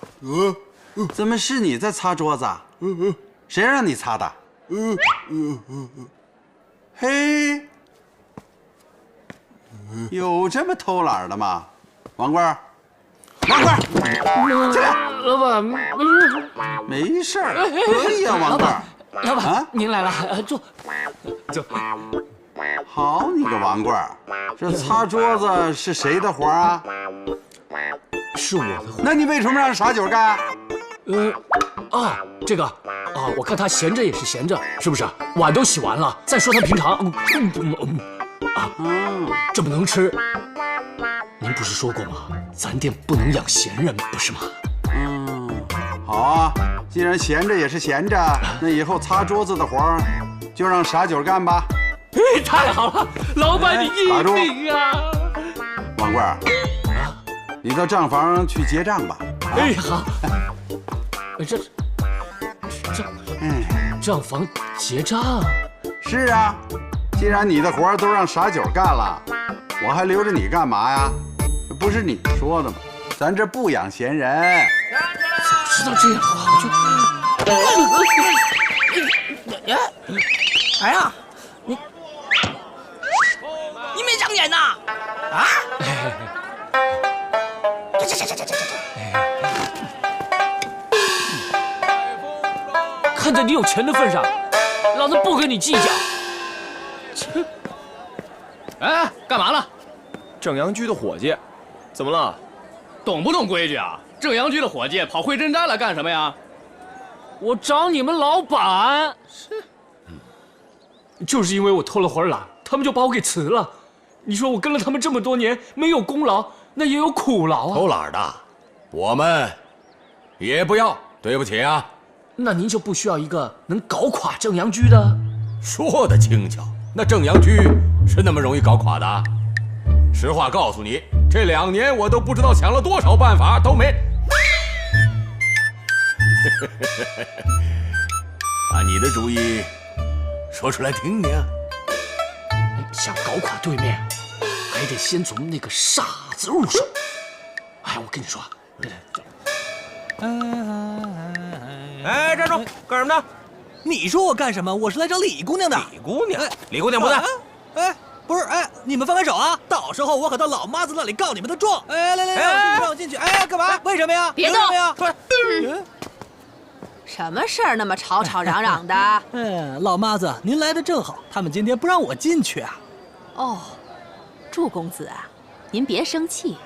怎么是你在擦桌子？谁让你擦的？嘿，有这么偷懒的吗？王贵儿，进来。老板，没事儿，可以啊，王贵儿。老板，您来了，坐。好你个王贵儿，这擦桌子是谁的活啊？是我的活。那你为什么让傻九干？这个我看他闲着也是闲着，是不是？碗都洗完了，再说他平常，这么能吃。您不是说过吗？咱店不能养闲人，不是吗？好啊，既然闲着也是闲着，那以后擦桌子的活儿就让傻九干吧。太好了，老板你英明啊！王贵儿，你到账房去结账吧。好。账房结账？是啊，既然你的活儿都让傻九干了，我还留着你干嘛呀？不是你说的吗？咱这不养闲人。早知道这样，我就……哎呀，你没长眼呐？啊！看在你有钱的份上，老子不跟你计较。哎，干嘛呢？正阳居的伙计，怎么了？懂不懂规矩啊？正阳居的伙计跑会侦站来干什么呀？我找你们老板，就是因为我偷了会儿懒，他们就把我给辞了。你说我跟了他们这么多年，没有功劳，那也有苦劳啊。偷懒的，我们也不要，对不起啊。那您就不需要一个能搞垮正阳居的？说的轻巧，那正阳居是那么容易搞垮的？实话告诉你，这2年我都不知道想了多少办法都没。把你的主意说出来听听。想搞垮对面，还得先从那个傻子入手。哎，我跟你说，哎，站住！干什么呢？你说我干什么？我是来找李姑娘的。李姑娘，李姑娘不在。哎，不是，哎，你们放开手啊！到时候我可到老妈子那里告你们的状。哎，来，让我进去！哎，干嘛？为什么呀？别动！嗯，什么事儿那么吵吵嚷嚷的？哎，老妈子，您来的正好，他们今天不让我进去啊。哦，祝公子啊，您别生气，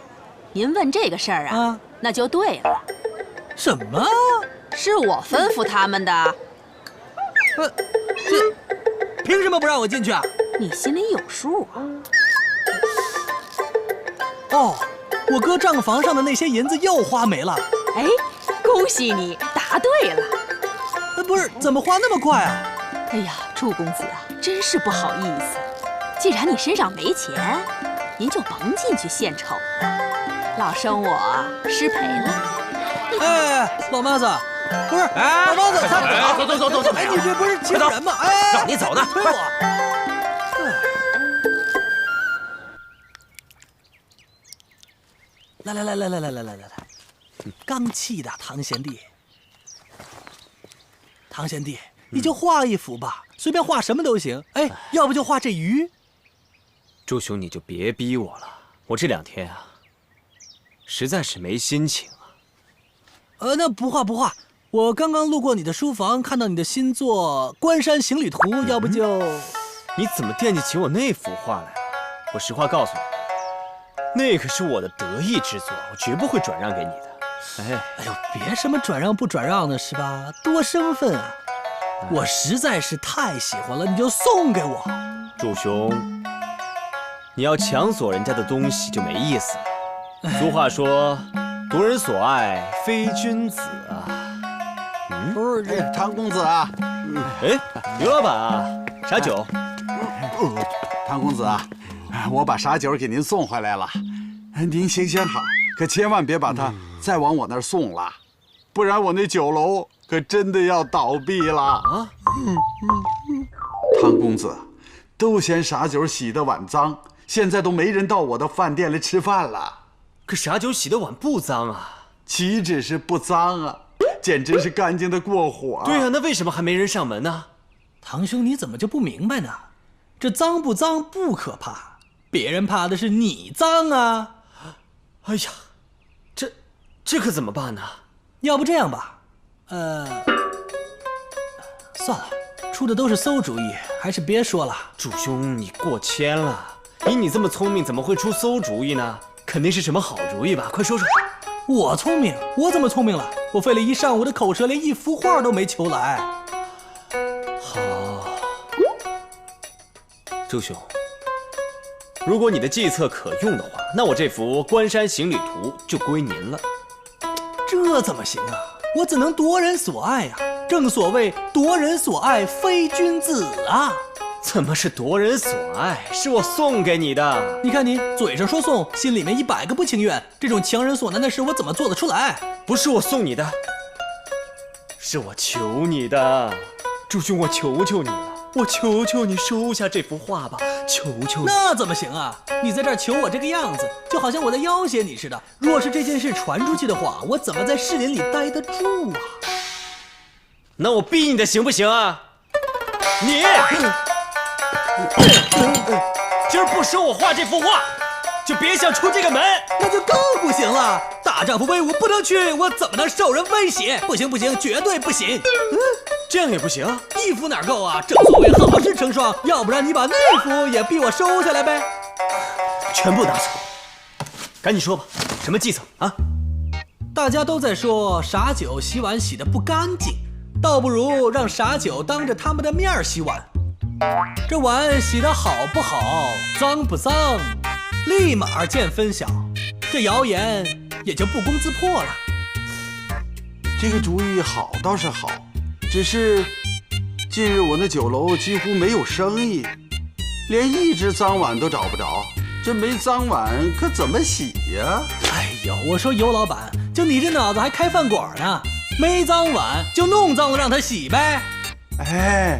您问这个事儿啊，那就对了。什么？是我吩咐他们的。这凭什么不让我进去啊？你心里有数啊。哦，我哥账房上的那些银子又花没了。哎，恭喜你答对了。不是，怎么花那么快啊？哎呀，祝公子啊，真是不好意思。既然你身上没钱，您就甭进去献丑了。老生我失陪了。哎，老妈子，不是，哎，老妈子，走！哎，你这不是欺负人吗？哎，让你走呢，推我！来，刚气的唐贤弟，唐贤弟，你就画一幅吧，随便画什么都行。哎，要不就画这鱼。祝兄，你就别逼我了，我这2天啊，实在是没心情啊。那不画，我刚刚路过你的书房，看到你的新作《关山行旅图》，要不就……你怎么惦记起我那幅画来了？我实话告诉你，那可是我的得意之作，我绝不会转让给你的。哎呦，别什么转让不转让的是吧？多生分啊！我实在是太喜欢了，你就送给我。祝兄，你要强索人家的东西就没意思了。俗话说，夺人所爱非君子啊。不是这唐公子啊，哎，刘老板啊，啥酒？唐公子啊，我把啥酒给您送回来了，您行好，可千万别把它再往我那儿送了，不然我那酒楼可真的要倒闭了啊！唐公子，都嫌傻酒洗的碗脏，现在都没人到我的饭店来吃饭了。可傻酒洗的碗不脏啊，岂止是不脏啊，简直是干净的过火。对啊，那为什么还没人上门呢？堂兄，你怎么就不明白呢？这脏不脏不可怕，别人怕的是你脏啊！哎呀，这可怎么办呢？要不这样吧，算了，出的都是馊主意，还是别说了。祝兄，你过谦了。以你这么聪明，怎么会出馊主意呢？肯定是什么好主意吧？快说说。我聪明？我怎么聪明了？我费了一上午的口舌，连一幅画都没求来。好，祝兄，如果你的计策可用的话，那我这幅《关山行旅图》就归您了。这怎么行啊？我怎能夺人所爱啊？正所谓夺人所爱非君子啊！怎么是夺人所爱？是我送给你的。你看你嘴上说送，心里面100个不情愿，这种强人所难的事，我怎么做得出来？不是我送你的，是我求你的。祝兄，我求求你了，我求求你收下这幅画吧，求求你。那怎么行啊？你在这儿求我这个样子，就好像我在要挟你似的。若是这件事传出去的话，我怎么在士林里待得住啊？那我逼你的行不行啊？你今儿不收我画这幅画，就别想出这个门。那就更不行了。大丈夫威武不能屈，我怎么能受人威胁？不行，绝对不行。这样也不行？一幅哪够啊？正所谓好事成双，要不然你把那幅也逼我收下来呗。全部拿走。赶紧说吧，什么计策啊？大家都在说傻酒洗碗洗得不干净，倒不如让傻酒当着他们的面洗碗。这碗洗得好不好，脏不脏，立马见分晓，这谣言也就不攻自破了。这个主意好倒是好，只是近日我那酒楼几乎没有生意，连一只脏碗都找不着。这没脏碗可怎么洗呀？哎呦，我说尤老板，就你这脑子还开饭馆呢？没脏碗就弄脏了让他洗呗。哎，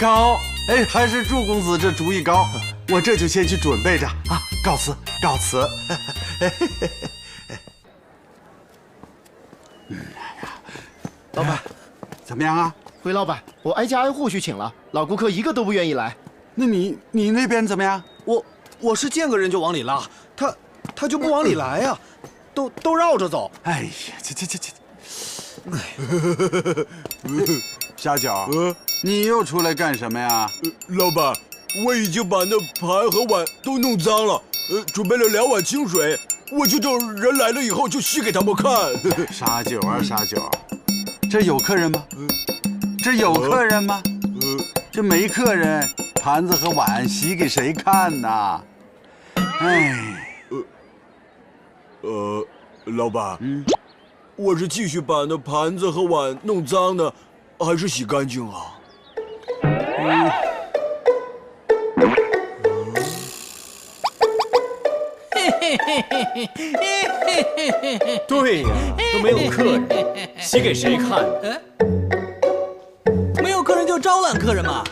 高！哎，还是祝公子这主意高，我这就先去准备着啊。告辞，告辞。老板，怎么样啊？回老板，我挨家挨户去请了，老顾客一个都不愿意来。那你那边怎么样？我是见个人就往里拉，他就不往里来呀，都绕着走。哎呀，这。沙角，你又出来干什么呀？老板，我已经把那盘和碗都弄脏了，准备了2碗清水，我就等人来了以后就洗给他们看。沙九啊，沙九，这有客人吗？这有客人吗？这没客人，盘子和碗洗给谁看呢？哎，老板，我是继续把那盘子和碗弄脏呢，还是洗干净啊？对呀，都没有客人，洗给谁看呢？没有客人就招揽客人嘛。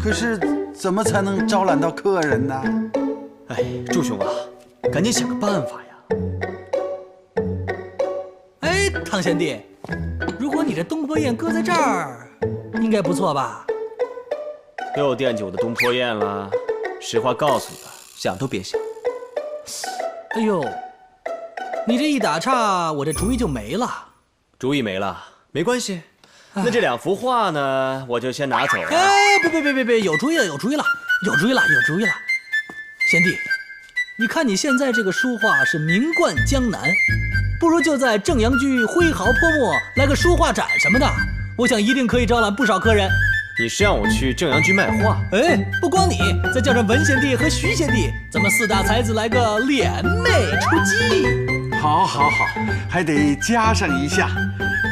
可是怎么才能招揽到客人呢？哎，祝兄啊，赶紧想个办法呀！哎，汤贤弟，如果你这东坡堰搁在这儿，应该不错吧？又惦记我的东坡堰了？实话告诉你吧，想都别想。哎呦，你这一打岔，我这主意就没了。主意没了，没关系。那这2幅画呢，我就先拿走了。哎，别，有主意了！贤弟，你看你现在这个书画是名冠江南，不如就在正阳居挥毫泼墨来个书画展什么的，我想一定可以招揽不少客人。你是让我去正阳居卖画？哎，不光你，再叫上文贤弟和徐贤弟，咱们4大才子来个联袂出击。好，还得加上一下。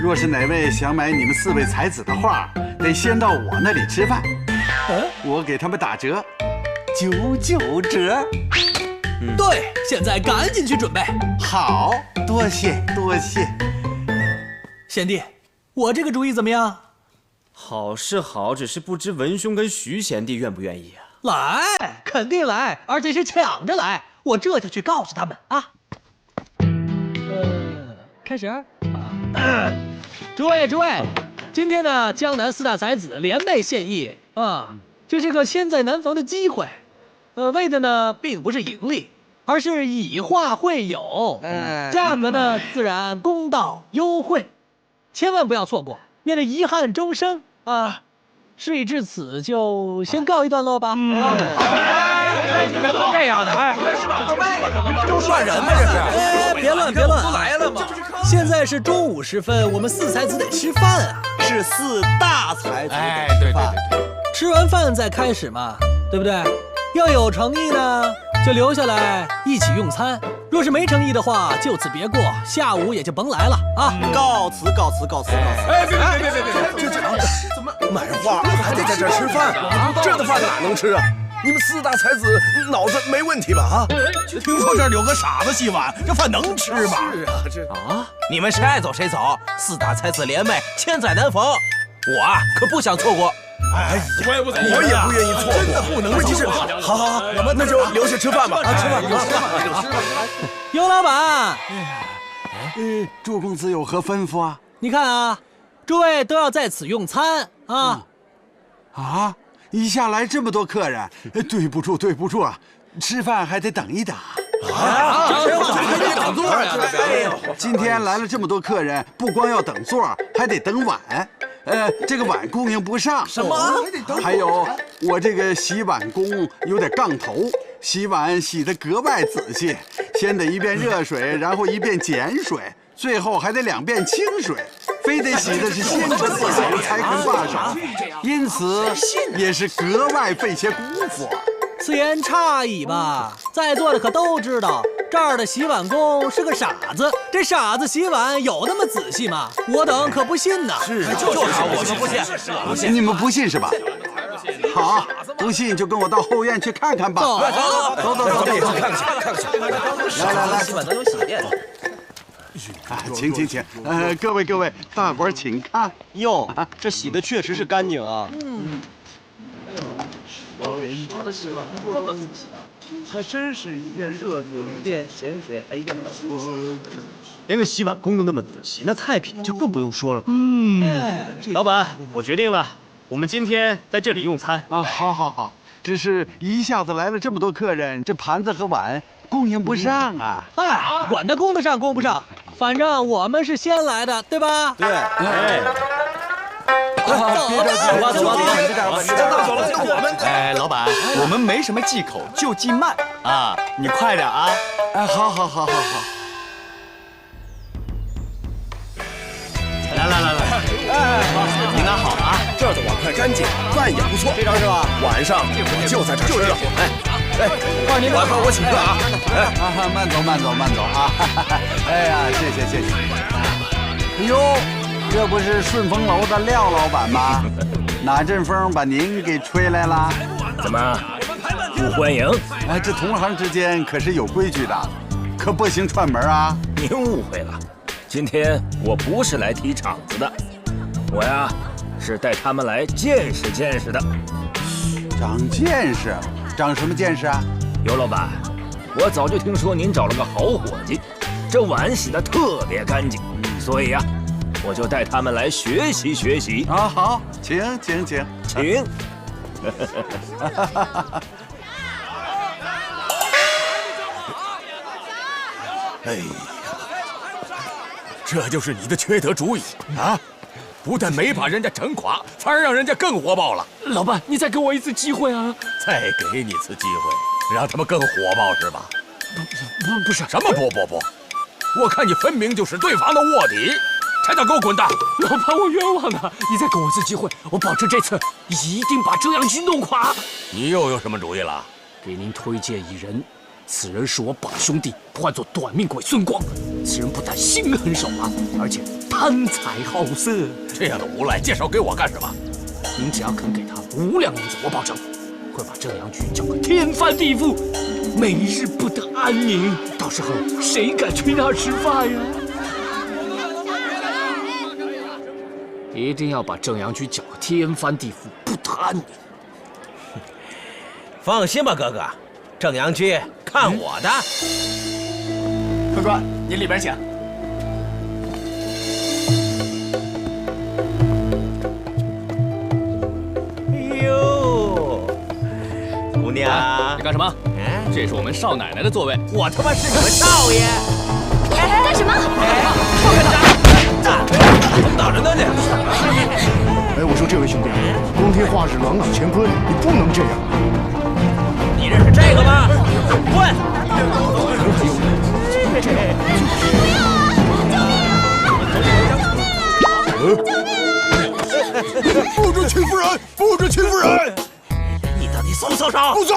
若是哪位想买你们4位才子的画，得先到我那里吃饭，我给他们打折，99折。对，现在赶紧去准备。好，多谢。贤弟，我这个主意怎么样？好是好，只是不知文兄跟徐贤弟愿不愿意啊？来，肯定来，而且是抢着来。我这就去告诉他们啊。开始。诸位，今天呢，江南4大才子联袂献艺啊，这是个千载难逢的机会。为的呢，并不是盈利，而是以画会友，价格呢自然公道优惠，千万不要错过，免得遗憾终生啊！事已至此，就先告一段落吧。你们都这样的，都算人吗？这是？哎，别乱！都来了吗？现在是中午时分，我们4才子得吃饭啊。是4大才子。哎，对。吃完饭再开始嘛，对不对？要有诚意呢，就留下来一起用餐；若是没诚意的话，就此别过，下午也就甭来了啊！告辞。哎，别，这怎么买画还得在这儿吃饭啊？这样的饭哪能吃啊？你们4大才子脑子没问题吧？啊！听说这儿有个傻子洗碗，这饭能吃吗？是啊，你们谁爱走谁走，4大才子联袂，千载难逢，我啊可不想错过。哎，我也不愿意错过，真的不能错过。好，那就留下吃饭吧。吃饭。尤老板，祝公子有何吩咐啊？你看啊，诸位都要在此用餐啊。一下来这么多客人，对不住啊，吃饭还得等一等。还得等座呀！今天来了这么多客人，不光要等座，还得等碗。这个碗供应不上。什么？还有我这个洗碗工有点杠头，洗碗洗得格外仔细，先得一遍热水，然后一遍碱水，最后还得2遍清水，非得洗的是鲜纯不老才肯挂上，因此也是格外费些功夫。此言差矣吧？在座的可都知道，这儿的洗碗工是个傻子。这傻子洗碗有那么仔细吗？我等可不信呐。是啊，就是我们不信。你们不信是吧？好，不信就跟我到后院去看看吧。走，看看。来，洗碗都有洗店。请，各位，大伙儿请看。哟，这洗的确实是干净啊。还真是一片热土店咸水。哎呀，连个洗碗工都那么仔细，那菜品就更不用说了。老板，我决定了，我们今天在这里用餐啊。好，只是一下子来了这么多客人，这盘子和碗供应不上啊。哎，管他供得上供不上，反正我们是先来的，对吧？对。走吧，我们。哎，老板，我们没什么忌口，就忌慢啊！你快点啊！哎，好。来，哎，你拿好啊！这儿的碗筷干净，饭也不错，这招是吧？晚上我就在这儿吃了。哎，晚饭我请客啊！哎，慢走啊！哎呀，谢谢。哎呦，这不是顺风楼的廖老板吗？哪阵风把您给吹来了？怎么不欢迎？哎，这同行之间可是有规矩的，可不行串门啊！您误会了，今天我不是来踢场子的，我呀是带他们来见识见识的。长见识？长什么见识啊？尤老板，我早就听说您找了个好伙计，这碗洗得特别干净，所以呀，我就带他们来学习学习。啊，好，请。哎呀，这就是你的缺德主意啊！不但没把人家整垮，反而让人家更火爆了。老板，你再给我一次机会啊！再给你次机会，让他们更火爆是吧？不是什么不，我看你分明就是对方的卧底，差点给我滚蛋！老板，我冤枉啊！你再给我一次机会，我保证这次一定把周扬军弄垮。你又有什么主意了？给您推荐一人，此人是我把兄弟，唤作短命鬼孙光。此人不但心狠手辣，而且贪财好色。这样的无赖介绍给我干什么？您只要肯给他5两银子，我保证会把正阳局搅个天翻地覆，每日不得安宁。到时候谁敢去那儿吃饭呀？一定要把正阳局搅个天翻地覆，不得安宁。放心吧，哥哥，正阳局看我的。客官，您里边请。哎呦，姑娘，你干什么？这是我们少奶奶的座位。我他妈是你们少爷！干什么？打着呢你！哎，我说这位兄弟，光天化日，朗朗乾坤，你不能这样。你认识这个吗？滚！不准欺负人！不准欺负人！你到底搜不搜手？不搜！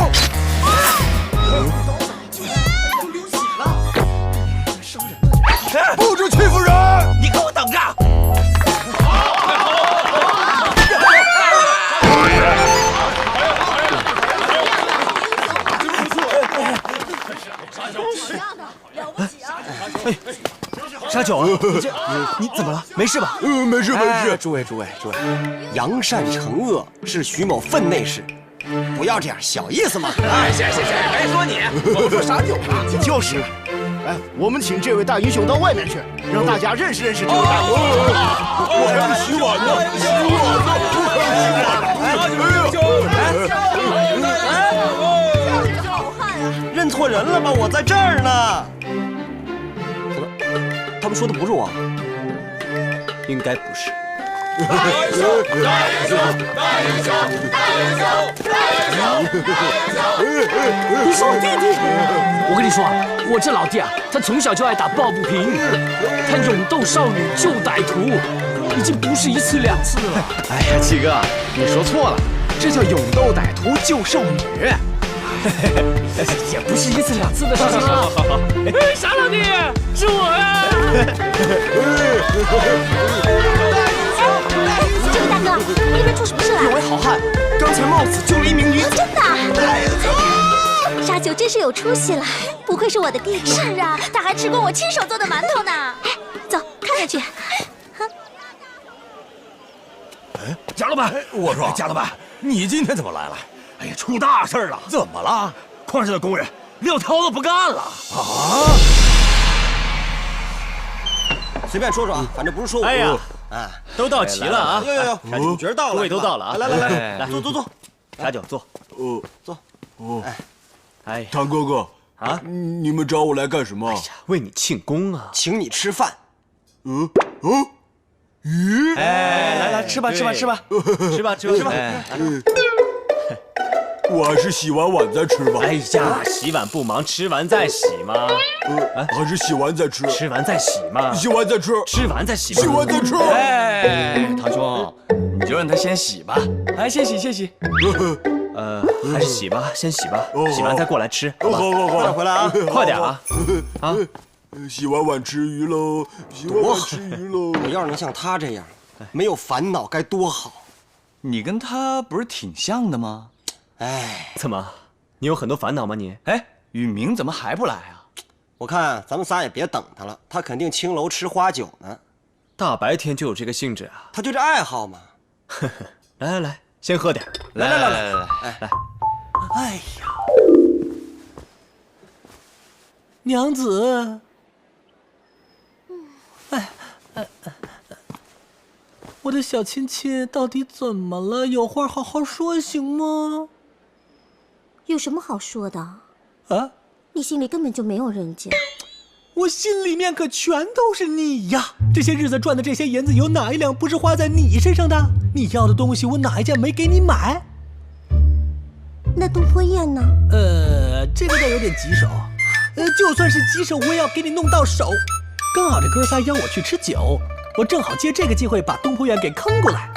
不准欺负人！你给我等着！哎，沙九，你怎么了？没事吧？没事。诸位，扬善惩恶是徐某分内事，不要这样，小意思嘛。哎，行，别说你，我说沙九啊。就是，哎，我们请这位大英雄到外面去，让大家认识认识这位大英雄。我还得洗碗呢，认错人了吧？我在这儿呢。他们说的不是我，应该不是。你说我弟弟？我跟你说啊，我这老弟啊，他从小就爱打抱不平，他勇斗少女救歹徒，已经不是1次2次了。哎呀，七哥，你说错了，这叫勇斗歹徒救少女。也不是1次2次的事情了。傻老弟，是我呀！这位大哥，那边出什么事了？有位好汉刚才冒死救了一名女子。真的？沙九真是有出息了，不愧是我的弟弟。是啊，他还吃过我亲手做的馒头呢。哎，走，看下去。贾老板，我说贾老板，你今天怎么来了？哎呀，出大事了！怎么了？矿上的工人撂挑子不干了啊！随便说说啊，反正不是说我。哎呀，都到齐了啊！哟，主角到了，诸位都到了啊！来，坐，茶酒坐。坐。哎，唐哥哥啊，你们找我来干什么？为你庆功啊，请你吃饭。鱼？哎，来，吃吧。我还是洗完碗再吃吧。哎呀，洗碗不忙，吃完再洗嘛。还是洗完再吃。吃完再洗嘛。洗完再吃。吃完再洗。洗完再吃。哎，堂兄，你就让他先洗吧。哎，先洗。还是洗吧，先洗吧，洗完再过来吃。好，快回来啊，快点啊！啊，洗完碗吃鱼喽，洗完碗吃鱼喽。我要是能像他这样，没有烦恼该多好。你跟他不是挺像的吗？哎，怎么？你有很多烦恼吗你？哎，宇明怎么还不来啊？我看咱们仨也别等他了，他肯定青楼吃花酒呢。大白天就有这个兴致啊？他就这爱好嘛。来，先喝点。来，哎呀，娘子，我的小亲亲到底怎么了？有话好好说行吗？有什么好说的？啊？你心里根本就没有人家。我心里面可全都是你呀！这些日子赚的这些银子，有哪一两不是花在你身上的？你要的东西，我哪一件没给你买？那东坡宴呢？这个倒有点棘手。就算是棘手，我也要给你弄到手。刚好这哥仨邀我去吃酒，我正好借这个机会把东坡宴给坑过来。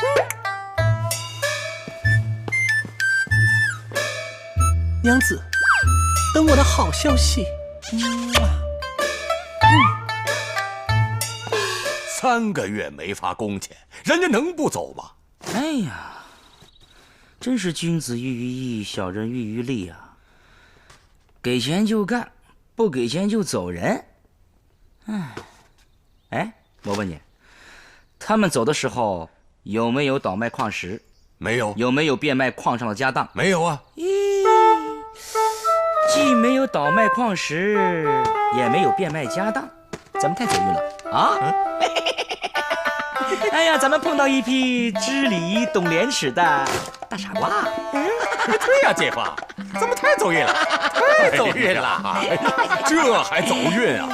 娘子，等我的好消息。3个月没发工钱，人家能不走吗？哎呀，真是君子喻于义，小人喻于利啊！给钱就干，不给钱就走人。哎，我问你，他们走的时候有没有倒卖矿石？没有。有没有变卖矿上的家当？没有啊。既没有倒卖矿石，也没有变卖家当，咱们太走运了啊！哎呀，咱们碰到一批知礼懂廉耻的大傻瓜。对呀，姐夫，咱们太走运了，太走运了，这还走运啊？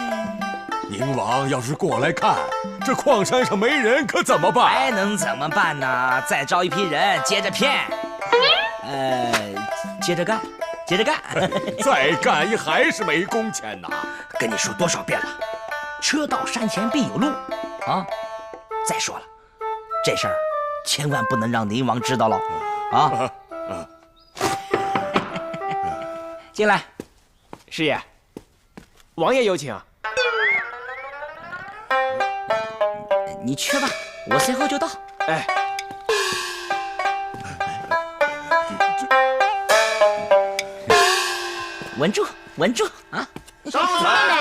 宁王要是过来看，这矿山上没人可怎么办？还能怎么办呢？再招一批人，接着骗，接着干。再干还是没工钱呐！跟你说多少遍了，车到山前必有路啊！再说了，这事儿千万不能让宁王知道了啊！进来，师爷，王爷有请。你去吧，我随后就到。哎。稳住啊！上来，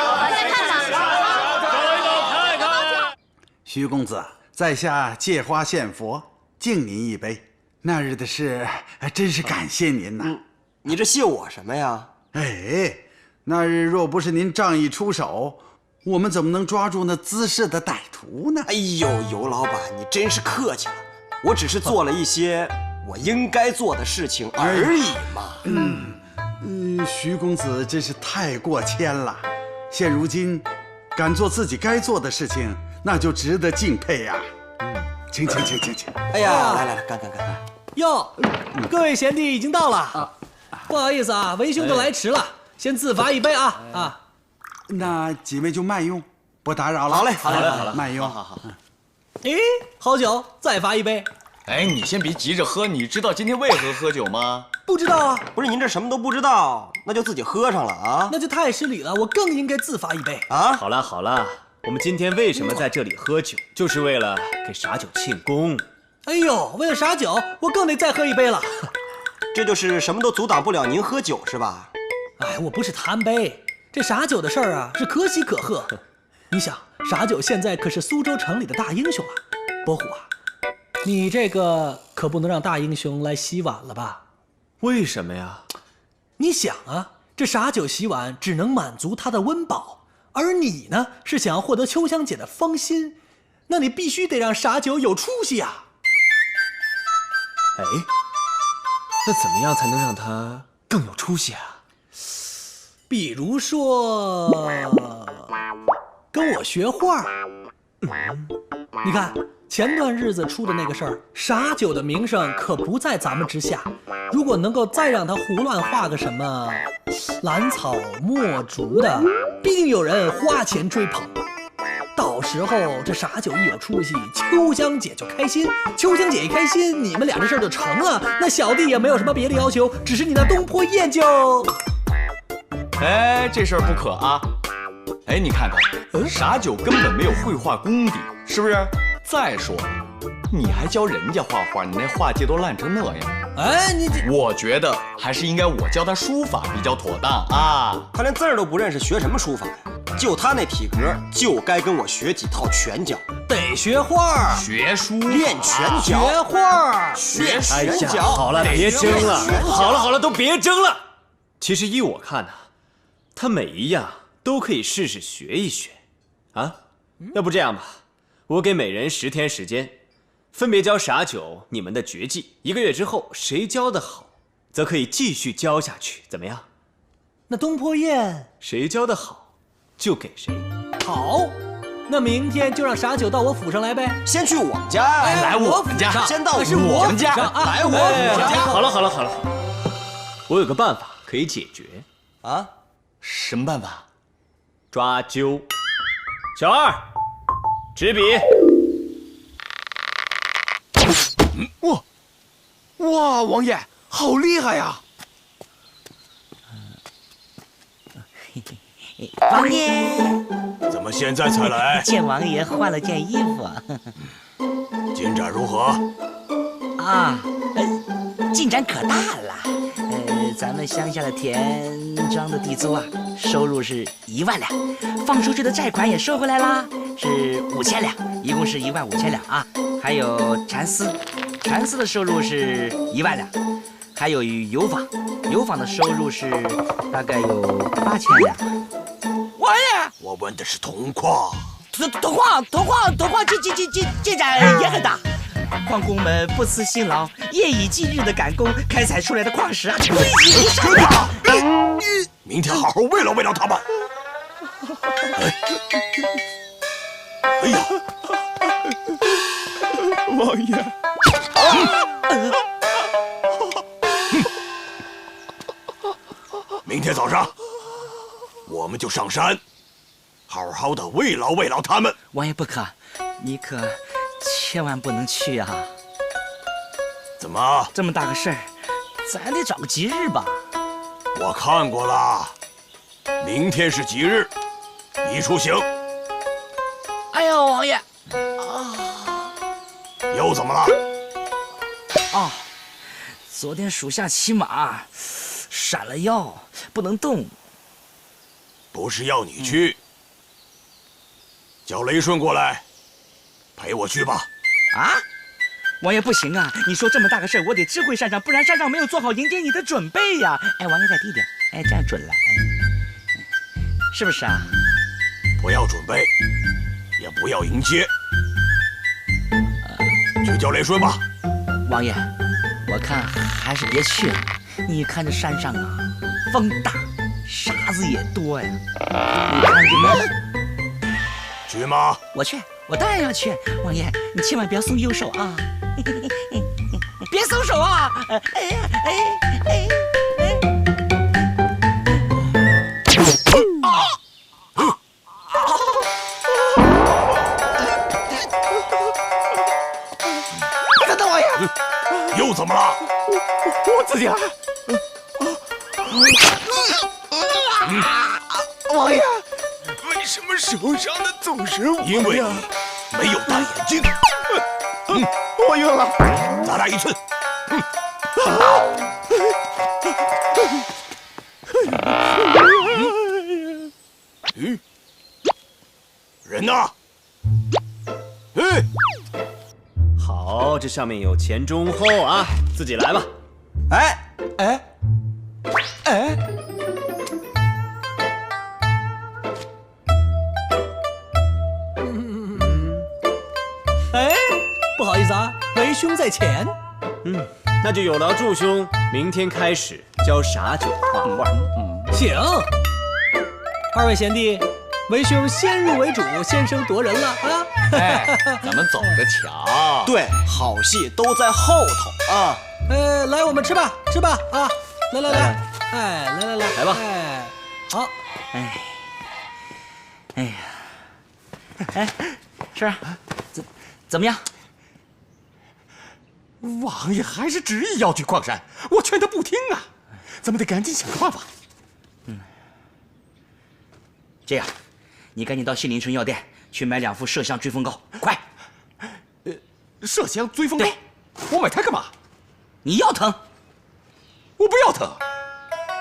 我再看看。徐公子，在下借花献佛，敬您一杯。那日的事，真是感谢您呐。你这谢我什么呀？哎，那日若不是您仗义出手，我们怎么能抓住那滋事的歹徒呢？哎呦，尤老板，你真是客气了。我只是做了一些我应该做的事情而已嘛。徐公子真是太过谦了。现如今，敢做自己该做的事情，那就值得敬佩呀。请。哎呀，来，干。哟，各位贤弟已经到了。不好意思啊，为兄都来迟了，先自罚一杯啊。那几位就慢用，不打扰了。好嘞，慢用。好。哎，好酒，再罚一杯。哎，你先别急着喝，你知道今天为何喝酒吗？不知道啊。不是您这什么都不知道，那就自己喝上了啊？那就太失礼了，我更应该自罚一杯啊！好了，我们今天为什么在这里喝酒，就是为了给傻酒庆功。哎呦，为了傻酒，我更得再喝一杯了。这就是什么都阻挡不了您喝酒是吧？哎，我不是贪杯，这傻酒的事儿啊是可喜可贺。你想，傻酒现在可是苏州城里的大英雄啊，伯虎啊，你这个可不能让大英雄来洗碗了吧？为什么呀？你想啊，这傻酒洗碗只能满足他的温饱，而你呢是想要获得秋香姐的芳心，那你必须得让傻酒有出息啊！哎，那怎么样才能让他更有出息啊？比如说，跟我学画。你看前段日子出的那个事儿，傻酒的名声可不在咱们之下。如果能够再让他胡乱画个什么兰草墨竹的，必定有人花钱追捧。到时候这傻酒一有出息，秋香姐就开心，秋香姐一开心，你们俩这事儿就成了。那小弟也没有什么别的要求，只是你那东坡宴就……哎，这事儿不可啊！哎，你看看，傻酒根本没有绘画功底，是不是？再说了，你还教人家画画，你那画技都烂成那样。哎，我觉得还是应该我教他书法比较妥当啊。他连字儿都不认识，学什么书法呀？就他那体格，就该跟我学几套拳脚。得学画，学书，练拳脚，学画，学哎拳脚。好了，别争了。好了好了，都别争了。其实依我看呢，他每一样都可以试试学一学，啊，要不这样吧，我给每人10天时间，分别教傻酒你们的绝技，1个月之后谁教得好，则可以继续教下去，怎么样？那东坡宴谁教得好，就给谁。好，那明天就让傻酒到我府上来呗。先去我们家，来我们家，先到是我们家，来我们家。好了好了好了，我有个办法可以解决啊。什么办法？抓阄。小二，执笔。哇，王爷好厉害呀！王爷，怎么现在才来？见王爷换了件衣服。进展如何？啊，进展可大了。咱们乡下的田庄的地租啊，收入是1万两，放出去的债款也收回来啦，是5000两，一共是15000两啊。还有蚕丝的收入是1万两，还有油坊的收入是大概有8000两。王爷，我问的是铜矿。铜矿进展也很大。矿工们不辞辛劳，夜以继日的赶工，开采出来的矿石啊，堆积如山啊！明天好好慰劳他们。哎呀，王爷，明天早上我们就上山，好好的慰劳他们。王爷不可，你可千万不能去啊！怎么？这么大个事儿，咱得找个吉日吧？我看过了，明天是吉日，一出行。哎呦，王爷，又怎么了？哦，昨天属下骑马闪了腰，不能动。不是要你去，叫雷顺过来陪我去吧。啊，王爷不行啊！你说这么大个事儿，我得知会山上，不然山上没有做好迎接你的准备呀！哎，王爷再低点，哎，这样准了，是不是啊？不要准备，也不要迎接，去叫雷顺吧。王爷，我看还是别去了。你看这山上啊，风大，沙子也多呀。你看这个，去吗？我去。我当然要去，王爷，你千万不要松右手啊！别松手啊！哎呀，等等，王爷，又怎么了？我自己来。王爷，为什么手上的总是我呀？因为你没有戴眼镜。我晕了，咱俩一寸。人呢？好，这上面有前中后啊，自己来吧。哎，哎，哎，哎，不好意思啊，为兄在前。那就有劳祝兄明天开始教傻九画画。请，二位贤弟，为兄先入为主，先声夺人了啊！哎，咱们走着瞧。对，好戏都在后头啊！来，我们吃吧，吃吧啊！来，哎，来，来吧，哎，好，哎呀，哎，是，怎么样？王爷还是执意要去矿山，我劝他不听啊，咱们得赶紧想个办法。这样，你赶紧到杏林春药店去买2副麝香追风膏，快！麝香追风膏，我买它干嘛？你腰疼？我不腰疼。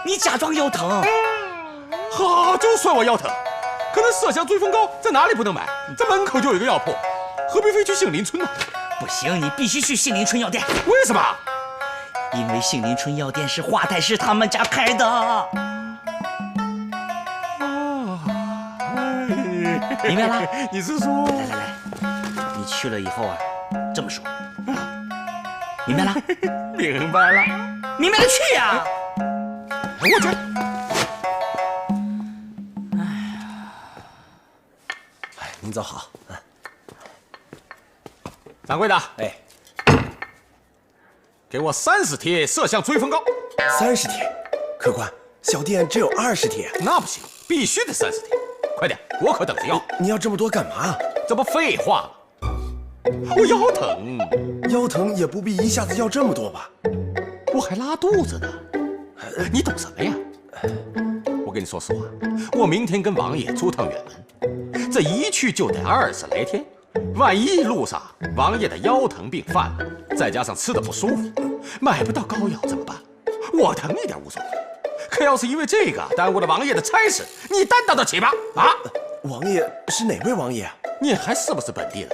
你假装腰疼。好，就算我腰疼，可那麝香追风膏在哪里不能买？在门口就有一个药铺，何必非去杏林村呢？不行，你必须去杏林春药店。为什么？因为杏林春药店是华太师他们家开的。明白了？你是说？来，你去了以后啊，这么说。明白了？明白了。明白了去呀！我这。哎，您走好。掌柜的，哎，给我30贴麝香追风膏。30贴，客官，小店只有20贴。那不行，必须得30贴。快点，我可等着要。你要这么多干嘛？这不废话吗？我腰疼。腰疼也不必一下子要这么多吧？我还拉肚子呢。你懂什么呀？我跟你说实话，我明天跟王爷出趟远门，这一去就得20来天。万一路上王爷的腰疼病犯了，再加上吃的不舒服，买不到膏药怎么办？我疼一点无所谓，可要是因为这个耽误了王爷的差事，你担当得起吗？啊！王爷是哪位王爷？你还是不是本地人？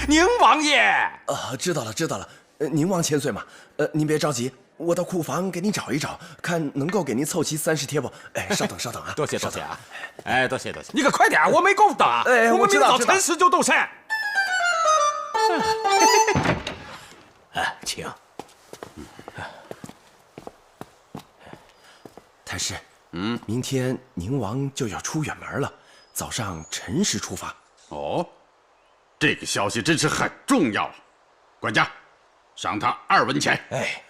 宁王爷。知道了。宁王千岁嘛。您别着急，我到库房给您找一找，看能够给您凑齐30贴不？哎，稍等啊。多谢啊。哎，多谢。你可快点，我没工夫等啊。哎，我们明早晨时就动身。请。太师，明天宁王就要出远门了，早上辰时出发。哦，这个消息真是很重要啊！管家，赏他2文钱。哎，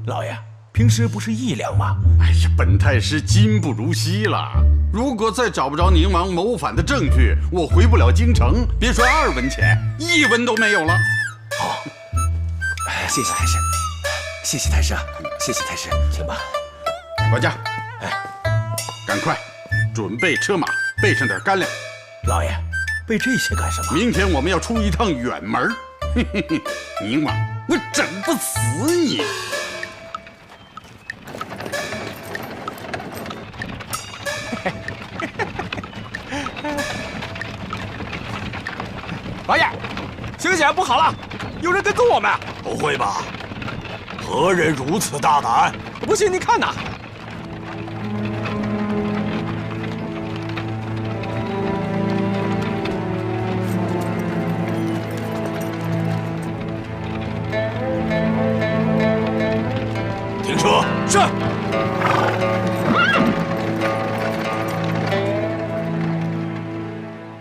老爷，平时不是1两吗？哎呀，本太师今不如昔了。如果再找不着宁王谋反的证据，我回不了京城，别说2文钱，1文都没有了。好，谢谢太师，谢谢太师啊，谢谢太师，请吧。管家，赶快准备车马，备上点干粮。老爷，备这些干什么？明天我们要出一趟远门。宁王，我整不死你！王爷，情形不好了，有人跟踪我们。不会吧？何人如此大胆？不信你看呐。停车！是。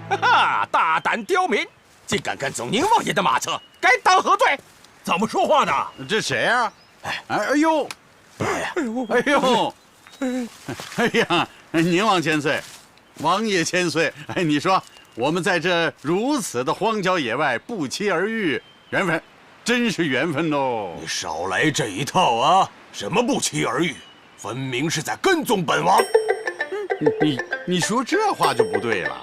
哈哈，大胆刁民，竟敢跟踪宁王爷的马车，该当何罪？怎么说话的？这谁呀？哎呦，哎呀，宁王千岁，王爷千岁，哎，你说我们在这如此的荒郊野外不期而遇，缘分，真是缘分喽！你少来这一套啊！什么不期而遇，分明是在跟踪本王。你说这话就不对了。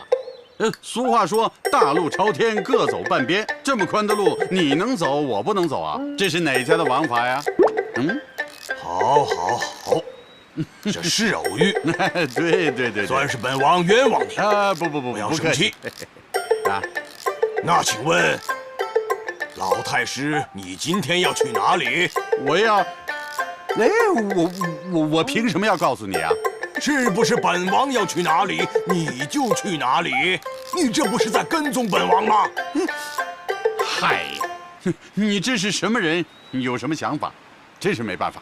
俗话说大路朝天，各走半边。这么宽的路，你能走，我不能走啊？这是哪家的王法呀？好，这是偶遇。对，算是本王冤枉你啊！不要生气啊！那请问老太师，你今天要去哪里？我要哎，我凭什么要告诉你啊？是不是本王要去哪里，你就去哪里？你这不是在跟踪本王吗？嗨，你这是什么人？你有什么想法？真是没办法。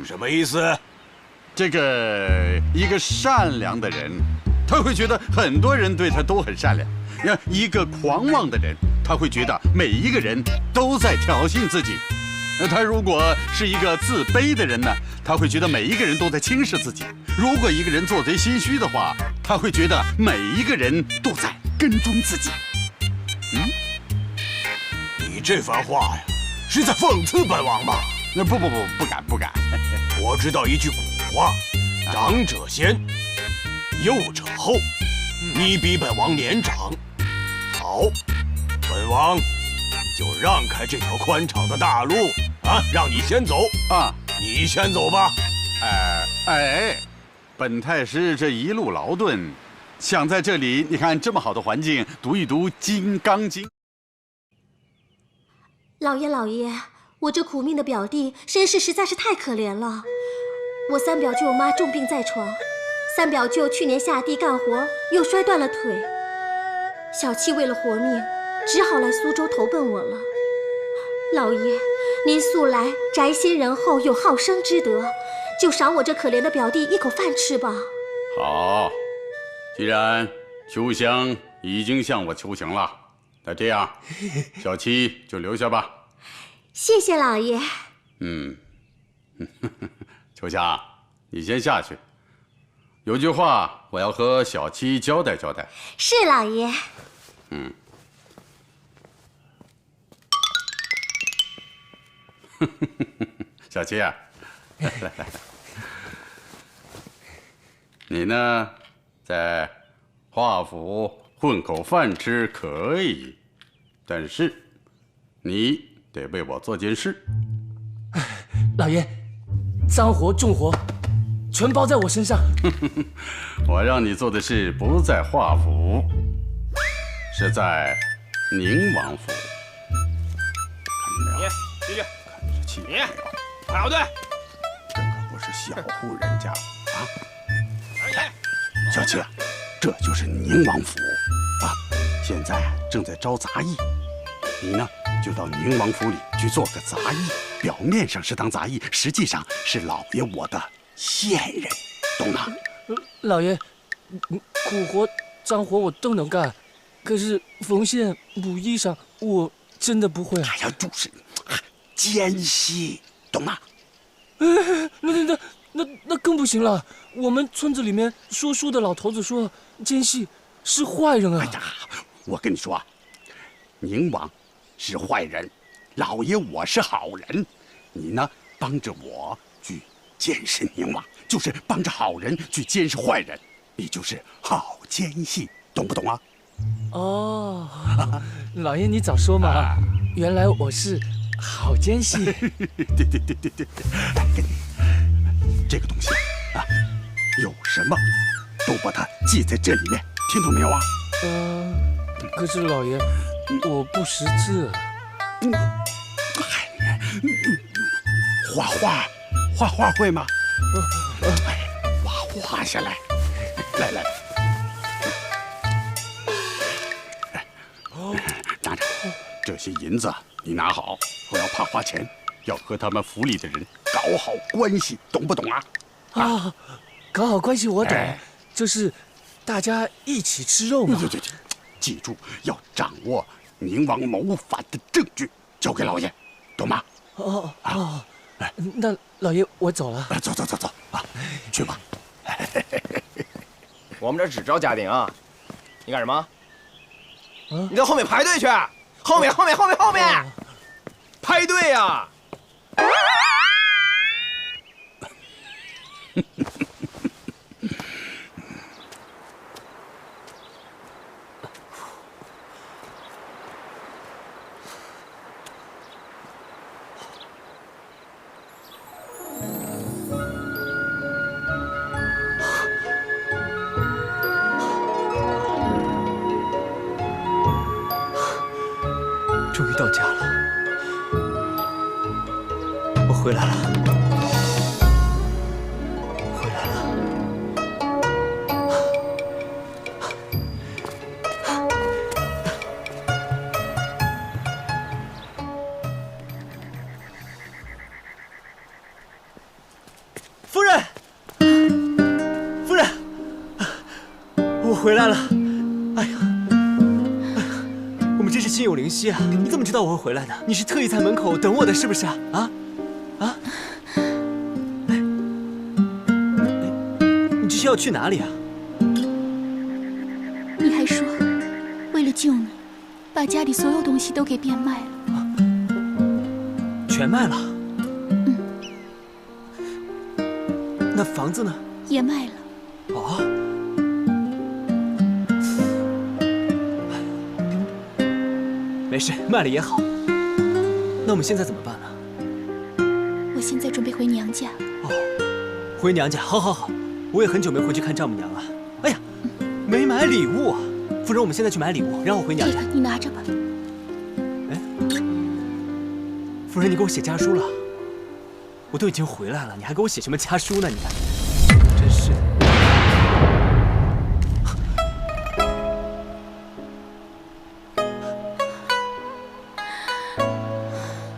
什么意思？这个一个善良的人，他会觉得很多人对他都很善良；一个狂妄的人，他会觉得每一个人都在挑衅自己。他如果是一个自卑的人呢，他会觉得每一个人都在轻视自己；如果一个人做贼心虚的话，他会觉得每一个人都在跟踪自己。你这番话呀，是在讽刺本王吗？不敢。我知道一句古话：长者先，幼者后。你比本王年长，好，本王就让开这条宽敞的大路啊，让你先走啊，你先走吧。本太师这一路劳顿，想在这里，你看这么好的环境，读一读《金刚经》。老爷，我这苦命的表弟身世实在是太可怜了。我三表舅妈重病在床，三表舅去年下地干活又摔断了腿，小七为了活命，只好来苏州投奔我了。老爷，您素来宅心仁厚，有好生之德，就赏我这可怜的表弟一口饭吃吧。好，既然秋香已经向我求情了，那这样，小七就留下吧。谢谢老爷。秋香，你先下去。有句话我要和小七交代交代。是老爷。小七啊，来，你呢，在华府混口饭吃可以，但是你得为我做件事。老爷，脏活重活全包在我身上。我让你做的事不在华府，是在宁王府。看见没有？继续。看这气没有？排好队。这可不是小户人家啊！小七啊，这就是宁王府啊，现在正在招杂役。你呢，就到宁王府里去做个杂役，表面上是当杂役，实际上是老爷我的线人，懂吗？老爷，苦活、脏活我都能干，可是缝线、补衣裳我真的不会啊！哎呀，就是奸细，懂吗？那更不行了。我们村子里面说书的老头子说，奸细是坏人啊！哎呀，我跟你说啊，宁王是坏人，老爷我是好人。你呢，帮着我去监视宁王，就是帮着好人去监视坏人，你就是好奸细，懂不懂啊？哦，老爷你早说嘛！原来我是好奸细。对，哎，跟你这个东西啊，有什么都把它记在这里面，听懂没有啊？可是老爷，我不识字。画画会吗？画下来，来，拿着这些银子，你拿好，不要怕花钱，要和他们府里的人搞好关系，懂不懂啊？啊，搞好关系我懂，就是大家一起吃肉嘛。对，记住要掌握宁王谋反的证据，交给老爷，懂吗？那老爷我走了。走啊，去吧。我们这只招家丁啊，你干什么？你到后面排队去，后面，排队呀！终于到家了，我回来了。回来了！哎呀，我们真是心有灵犀啊！你怎么知道我会回来呢？你是特意在门口等我的，是不是啊？啊？你这是要去哪里啊？你还说，为了救你，把家里所有东西都给变卖了。全卖了？那房子呢？也卖了。哦。没事，卖了也好。那我们现在怎么办呢？我现在准备回娘家。哦，回娘家，好，我也很久没回去看丈母娘了。哎呀，没买礼物啊！夫人，我们现在去买礼物，然后回娘家。这个你拿着吧。哎，夫人，你给我写家书了？我都已经回来了，你还给我写什么家书呢？你看，真是的。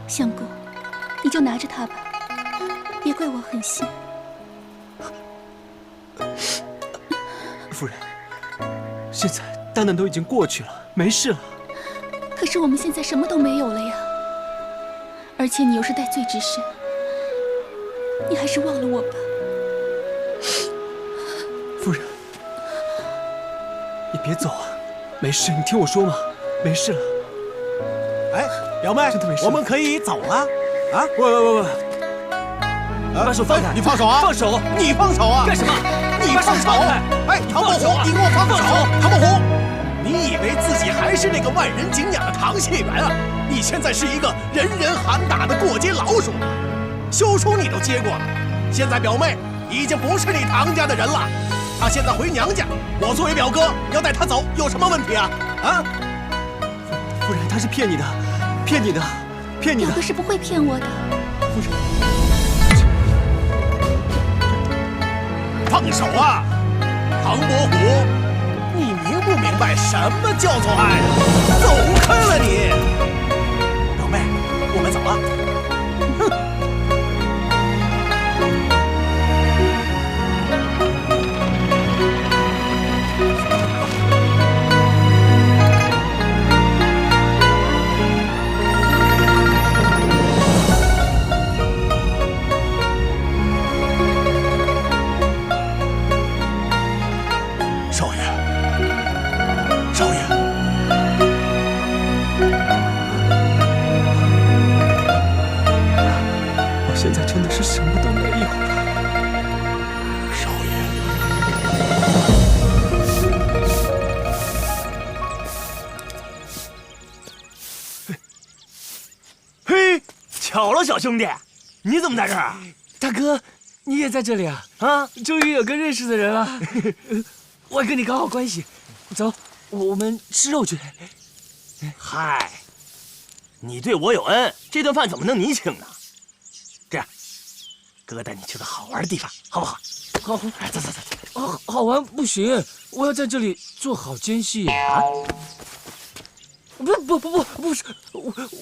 相公，你就拿着它吧，别怪我狠心。夫人，现在大难都已经过去了，没事了。可是我们现在什么都没有了呀，而且你又是戴罪之身，你还是忘了我吧。夫人，你别走啊，没事，你听我说嘛，没事了。哎，表妹，真的没事，我们可以走了。啊！喂！把手放开！你放手啊！放手！你放手啊！干什么？你放手！哎，唐伯虎，你给我放手！唐伯虎，你以为自己还是那个万人敬仰的唐谢元啊？你现在是一个人人喊打的过街老鼠，休书你都接过了。现在表妹已经不是你唐家的人了，她现在回娘家，我作为表哥要带她走，有什么问题啊？啊！夫人，他是骗你的，骗你的。表哥是不会骗我的。夫人，放手啊，唐伯虎！你明不明白什么叫做爱？走开了你！表妹，我们走了。现在真的是什么都没有了，少爷。嘿，巧了，小兄弟，你怎么在这儿啊？大哥，你也在这里啊？啊，终于有个认识的人了。我跟你搞好关系，走，我们吃肉去。嗨，你对我有恩，这顿饭怎么能你请呢？这样，哥带你去个好玩的地方，好不好？好，走。好玩不行，我要在这里做好奸细啊！不是，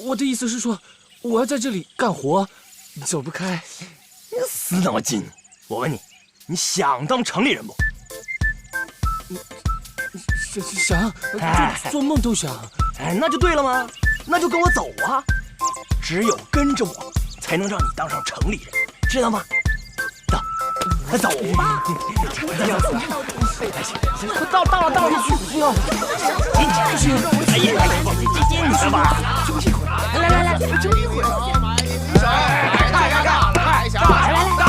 我的意思是说，我要在这里干活，走不开。你个死脑筋！我问你，你想当城里人不？想，做梦都想。哎，那就对了吗？那就跟我走啊！只有跟着我，才能让你当上城里人，知道吗？走吧！到了！哎呀，进去吧！来，终于回来了！大，小，大，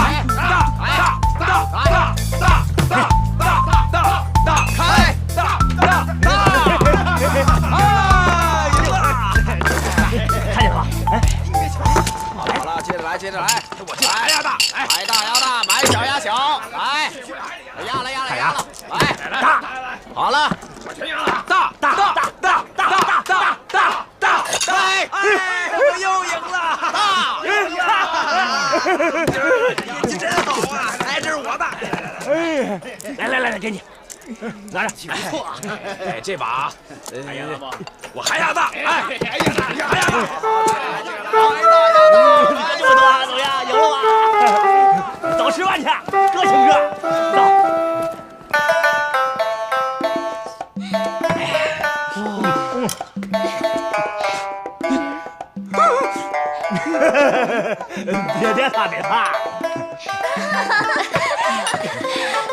开！看见了吧？哎，好了，接着来，我来呀大，买大鸭大，买小鸭小，来，压了，来，大，好了，大，哎，我又赢了，运气真好啊！哎，这是我的，来，给你。拿着，不错啊！哎，这把，我还压大，哎，还压大，这么多啊，怎么样？赢了吧？走吃饭去，哥请客，走。别怕，别怕。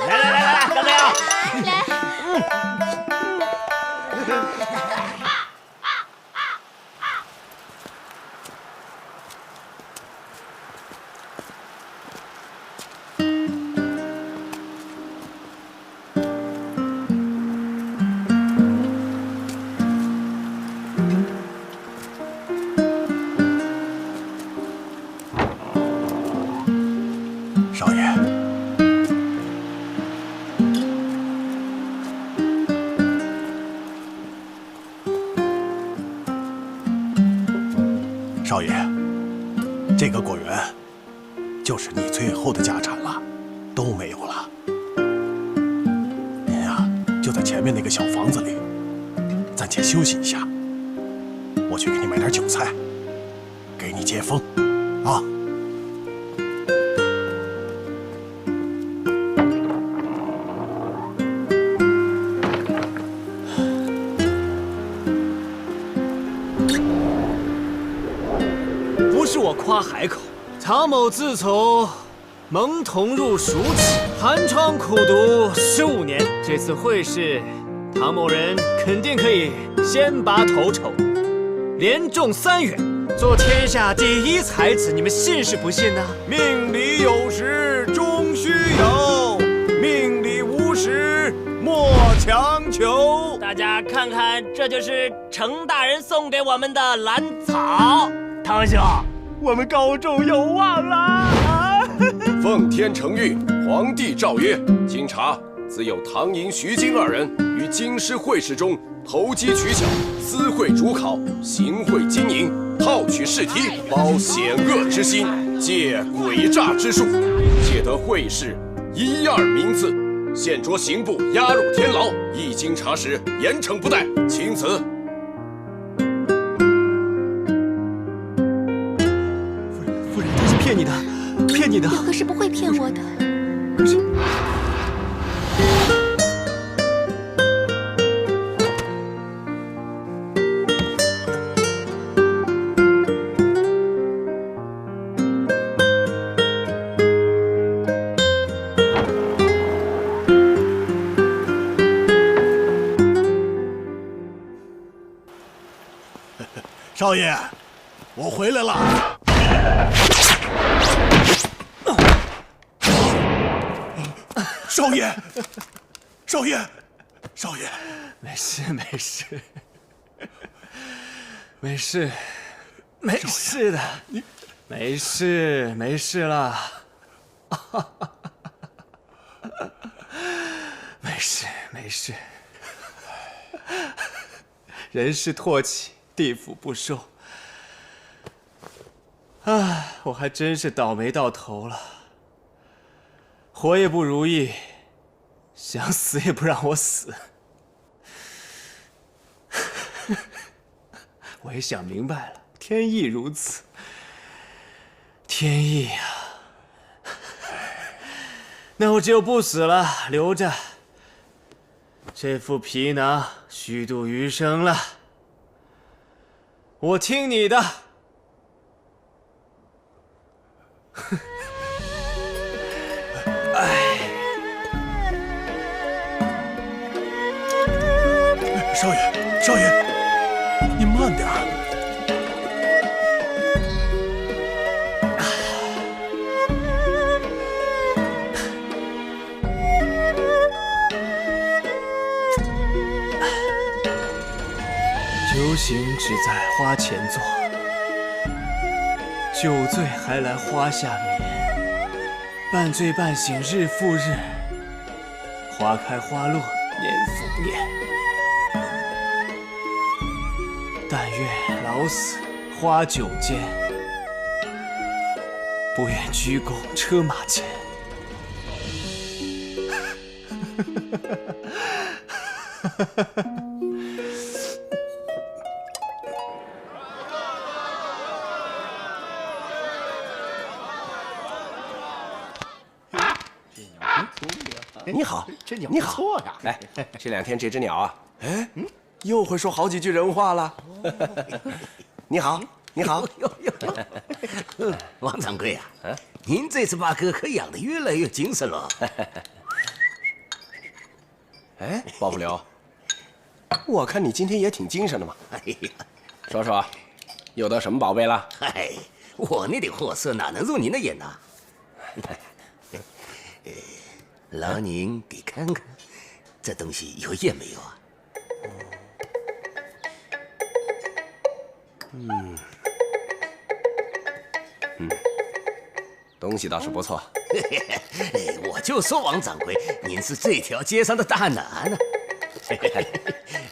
来，干杯啊！少爷，少爷，这个果园就是你最后的家产了，都没有了。您呀，就在前面那个小房子里，暂且休息一下。我去给你买点酒菜，给你接风，啊。不是我夸海口，唐某自从蒙童入蜀起，寒窗苦读15年，这次会试，唐某人肯定可以先拔头筹，连中3元，做天下第1才子，你们信是不信呢？命里有时终须有，命里无时莫强求。大家看看，这就是程大人送给我们的兰草。唐兄，我们高中有望了！奉天承运，皇帝诏曰：经查，自有唐寅、徐经2人于京师会试中投机取巧，私会主考，行贿经营，套取试题，包险恶之心，借诡诈之术，借得会试1、2名次，现着刑部押入天牢。一经查实，严惩不贷。钦此。夫人，他是骗你的，骗你的。表哥是不会骗我的。可是。少爷，我回来了。少爷，少爷，少爷，没事，没事，没事，没事的，没事，没事了，没事，没事。人是唾弃，地府不收。唉，我还真是倒霉到头了，活也不如意，想死也不让我死。我也想明白了，天意如此，天意呀。那我只有不死了，留着这副皮囊，虚度余生了。我听你的。少爷，少爷，您慢点儿。酒醒只在花前坐，酒醉还来花下眠。半醉半醒日复日，花开花落年复年。但愿老死花酒间，不愿鞠躬车马前。你好，这鸟你好，不错呀。哎，这2天这只鸟啊，又会说好几句人话了。你好，你好。王掌柜啊，您这次把哥可养得越来越精神了。哎，包不留，我看你今天也挺精神的嘛。哎呀，说说，有得什么宝贝了？嗨，我那点货色哪能入您的眼呐？劳您给看看，这东西有眼没有啊？东西倒是不错。我就说王掌柜，您是这条街上的大拿呢。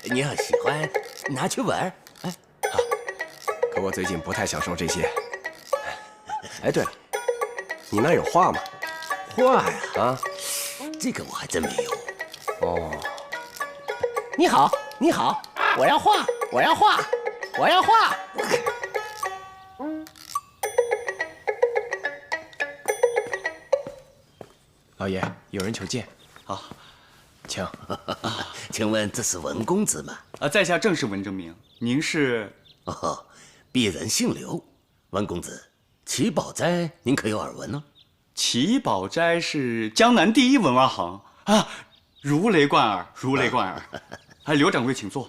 你要喜欢，拿去玩。哎，好。可我最近不太享受这些。哎，对了，你那有画吗？画呀？啊，这个我还真没有。哦。你好，你好，我要画，我要画，我要画。老爷，有人求见。好，请。请问这是文公子吗？在下正是文征明，您是？哦，鄙人姓刘。文公子，齐宝斋您可有耳闻呢？齐宝斋是江南第一文玩行啊，如雷贯耳，如雷贯耳。哎，刘掌柜，请坐。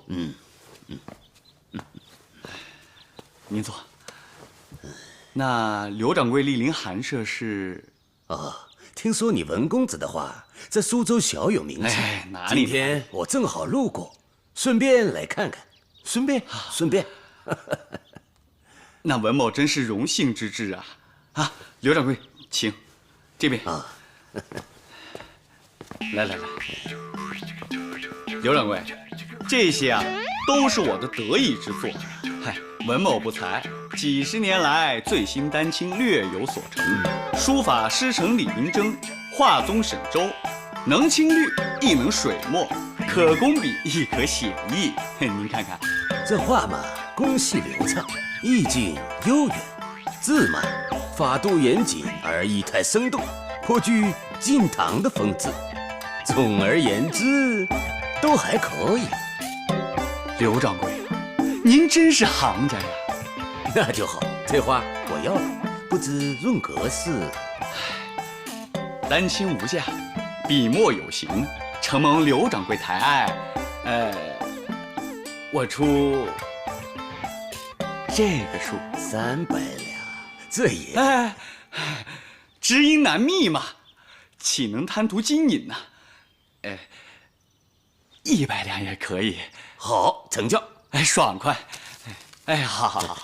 您坐。那刘掌柜莅临寒舍是？哦。听说你文公子的画在苏州小有名气，今天我正好路过，顺便来看看，顺便。那文某真是荣幸之至啊！啊，刘掌柜，请这边啊。来，刘掌柜，这些啊都是我的得意之作。嗨，文某不才，几十年来醉心丹青，略有所成。书法师承李明珍，画宗沈周，能青绿，亦能水墨，可工笔，亦可写意。您看看，这画嘛，工细流畅，意境悠远；字嘛，法度严谨而意态生动，颇具晋唐的风致。总而言之，都还可以。刘掌柜，您真是行家呀！那就好，这画我要了。不知润格是？丹青无价，笔墨有形，承蒙刘掌柜抬爱，我出这个数300两，这也知音难觅嘛，岂能贪图金银呢？100两也可以。好，成交。哎，爽快。哎，好。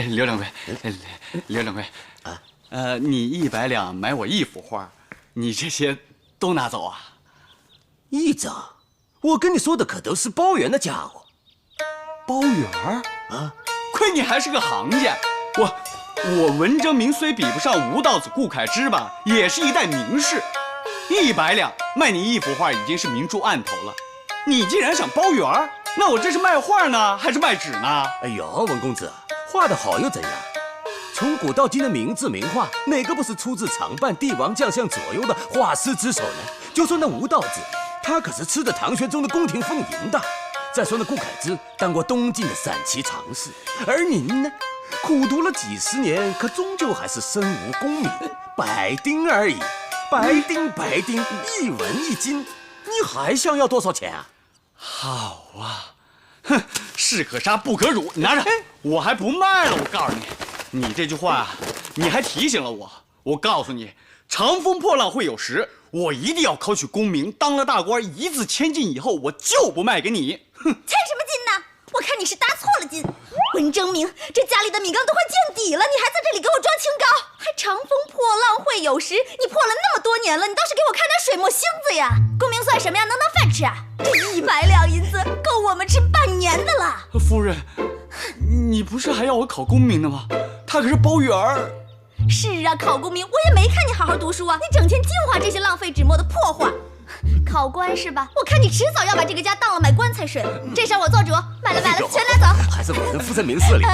刘掌柜，刘掌柜啊，你100两买我1幅画，你这些都拿走啊？1张？我跟你说的可都是包圆的家伙。包圆啊？亏你还是个行家！我文征明虽比不上吴道子、顾恺之吧，也是一代名士。100两卖你1幅画已经是明珠案头了，你竟然想包圆儿？那我这是卖画呢，还是卖纸呢？哎呦，文公子，画得好又怎样？从古到今的名字名画，哪个不是出自常伴帝王将相左右的画师之手呢？就说那吴道子，他可是吃的唐玄宗的宫廷俸银的。再说那顾恺之，当过东晋的散骑常侍，而您呢，苦读了几十年，可终究还是身无功名，白丁而已。白丁，一文一金，你还想要多少钱啊？好啊，哼，士可杀不可辱，你拿着，我还不卖了。我告诉你，你这句话，你还提醒了我。我告诉你，长风破浪会有时，我一定要考取功名，当了大官，一字千金以后，我就不卖给你。哼，千什么金呢？我看你是搭错了金。文征明，这家里的米缸都快见底了，你还在这里给我装清高，还长风破浪会有时？你破了那么多年了，你倒是给我看点水墨星子呀！功名算什么呀？能当饭吃啊？这100两银子够我们吃半年的了。夫人，你不是还要我考功名的吗？他可是包圆儿。是啊，考功名我也没看你好好读书啊！你整天净画这些浪费纸墨的破画。考官是吧？我看你迟早要把这个家当了买棺材水。这事儿我做主，买了，全拿走。还是我能附身明事理。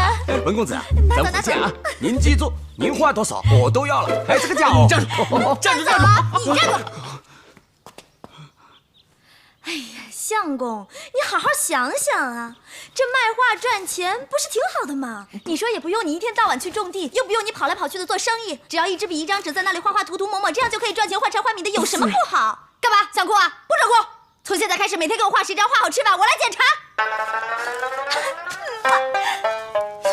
文公子，咱回见啊！您记住，您花多少我都要了，还是个家哦。站住！站住！站住！你站住！哎呀，相公，你好好想想啊！这卖画赚钱不是挺好的吗？你说也不用你一天到晚去种地，又不用你跑来跑去的做生意，只要一支笔一张纸在那里画画涂涂抹抹，这样就可以赚钱换柴换米的，有什么不好？干嘛想哭啊？不准哭！从现在开始，每天给我画10张，画好吃饭，我来检查。哼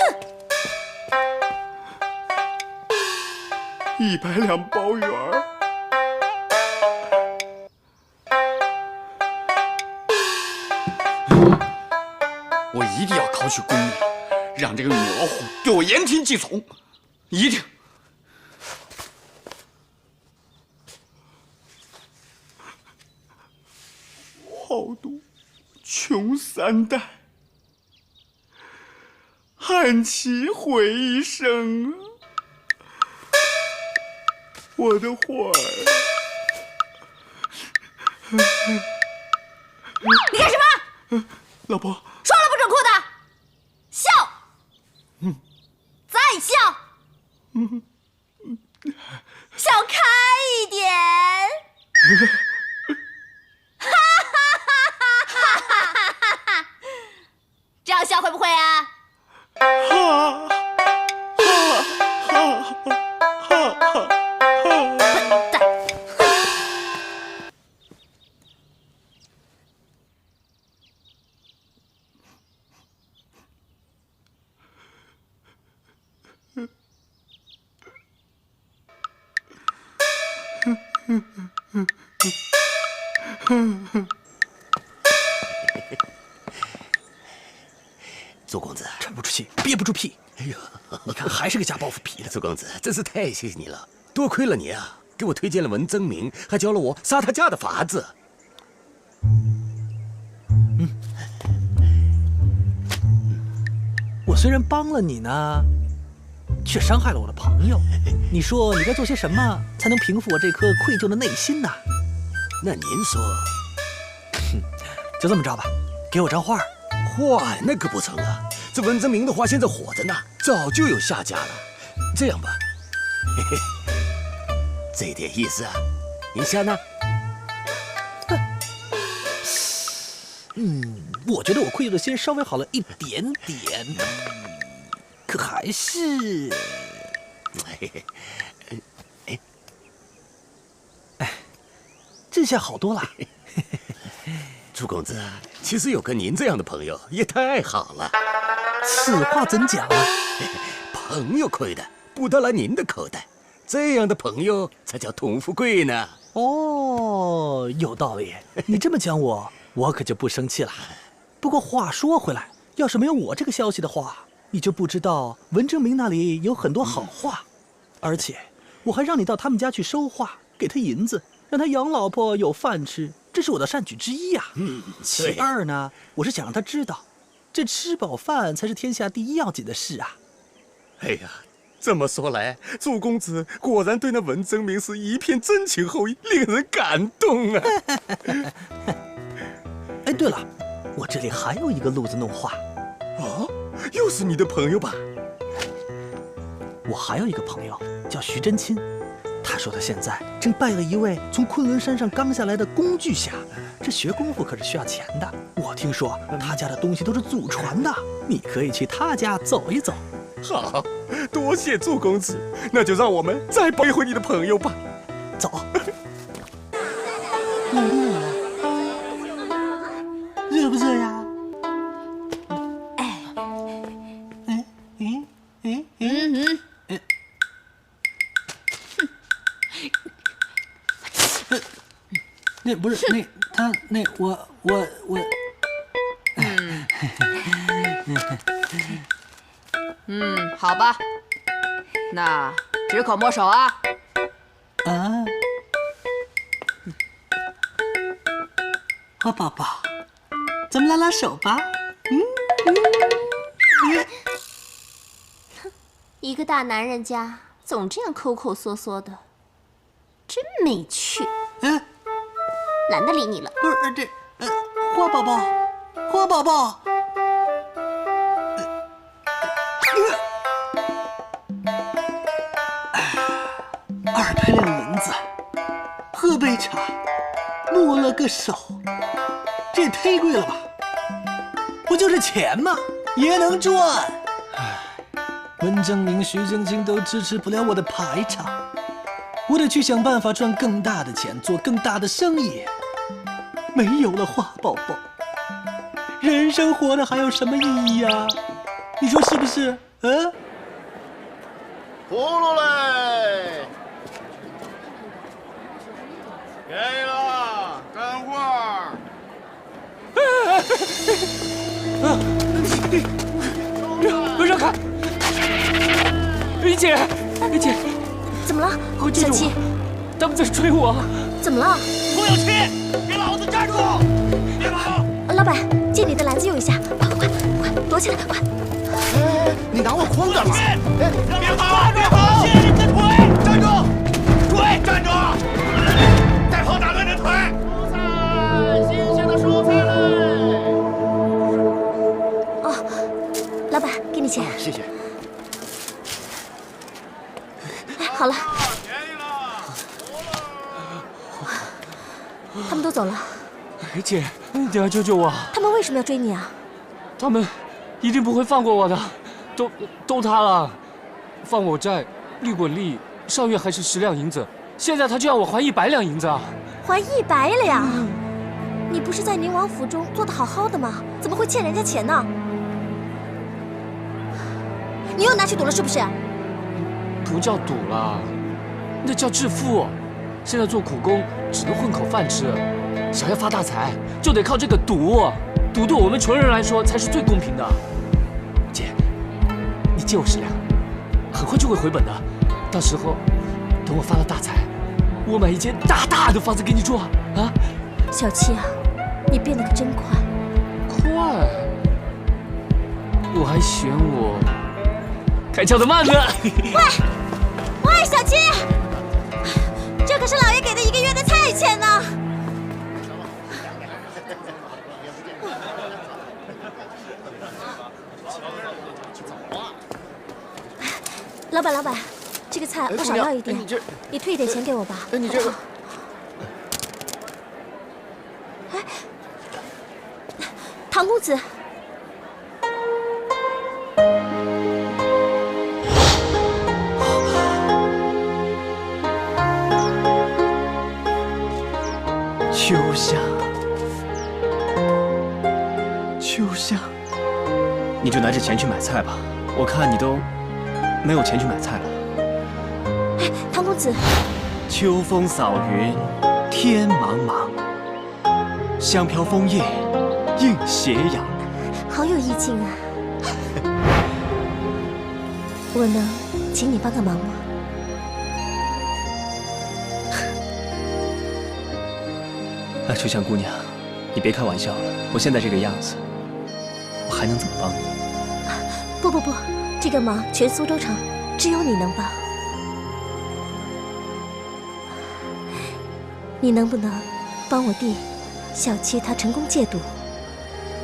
，100两包圆儿。我一定要考取功名，让这个米老虎对我言听计从，一定。好赌穷3代，汉旗毁一生啊！我的花儿，你干什么？老婆，说了不准哭的，笑，再笑，笑开一点。这样笑会不会啊？笨蛋！祖公子，沉不住气，憋不住屁。哎呦，你看还是个假包袱皮的。祖公子，真是太谢谢你了，多亏了你啊，给我推荐了文征明，还教了我杀他家的法子。我虽然帮了你呢，却伤害了我的朋友。你说你该做些什么才能平复我这颗愧疚的内心呢？那您说，就这么着吧，给我张画。画那可不成啊！这文征明的画现在火着呢，早就有下家了。这样吧，嘿嘿，这点意思啊，您下呢？我觉得我愧疚的心稍微好了一点点，可还是……这下好多了。朱公子，其实有个您这样的朋友也太好了。此话怎讲啊？朋友亏的不得来您的口袋，这样的朋友才叫同富贵呢。哦，有道理。你这么讲我可就不生气了。不过话说回来，要是没有我这个消息的话，你就不知道文征明那里有很多好画，而且我还让你到他们家去收画，给他银子，让他养老婆有饭吃。这是我的善举之一呀。其二呢，我是想让他知道，这吃饱饭才是天下第一要紧的事啊。哎呀，这么说来，朱公子果然对那文征明是一片真情厚谊，令人感动啊！哎，对了，我这里还有一个路子弄画。哦，又是你的朋友吧？我还有一个朋友叫徐真卿。他说他现在正拜了一位从昆仑山上刚下来的工具侠，这学功夫可是需要钱的。我听说他家的东西都是祖传的，你可以去他家走一走。好，多谢朱公子，那就让我们再抱一回你的朋友吧。走。热不热呀？那不是那他那我，好吧，那只可摸手啊。啊，好宝宝，咱们拉拉手吧。一个大男人家总这样抠抠缩缩的，真没趣。懒得理你了。不是花宝宝，花宝宝。2百两银子，喝杯茶，摸了个手，这也忒贵了吧？不就是钱吗？也能赚。文征明、徐晶晶都支持不了我的排场，我得去想办法赚更大的钱，做更大的生意。没有了花宝宝，人生活的还有什么意义啊？你说是不是？嗯？葫芦嘞，给了，干活。不让开！李姐，李姐，怎么了？小七，他们在追我。怎么了？涂有七，给老子站住！别跑！老板，借你的篮子用一下，快，躲起来，快！你拿我筐干嘛？别跑！别跑！借你的腿！站住！追！站住！再跑打断你的腿！蔬菜，新鲜的蔬菜嘞！哦，老板，给你钱。谢谢。好了，他们都走了。姐，你要救救我！他们为什么要追你啊？他们一定不会放过我的，都他了，放我债，利滚利，上月还是10两银子，现在他就要我还100两银子啊！还100两？你不是在宁王府中做得好好的吗？怎么会欠人家钱呢？你又拿去赌了是不是？不叫赌了，那叫致富。现在做苦工只能混口饭吃，想要发大财就得靠这个赌。赌对我们穷人来说才是最公平的。姐，你借我10两，很快就会回本的。到时候等我发了大财，我买一间大大的房子给你住啊！小七啊，你变得可真快。快？我还嫌我开窍的慢呢。喂，小七，这可是老爷给的1个月的菜钱呢。老板，这个菜我少要一点，你退一点钱给我吧。你这个，唐公子。秋香，你就拿着钱去买菜吧，我看你都没有钱去买菜了。哎，唐公子，秋风扫云，天茫茫，香飘枫叶映斜阳，好有意境啊！我能请你帮个忙吗？啊，秋香姑娘，你别开玩笑了，我现在这个样子，我还能怎么帮你？不，这个忙全苏州城只有你能帮。你能不能帮我弟小七他成功戒毒，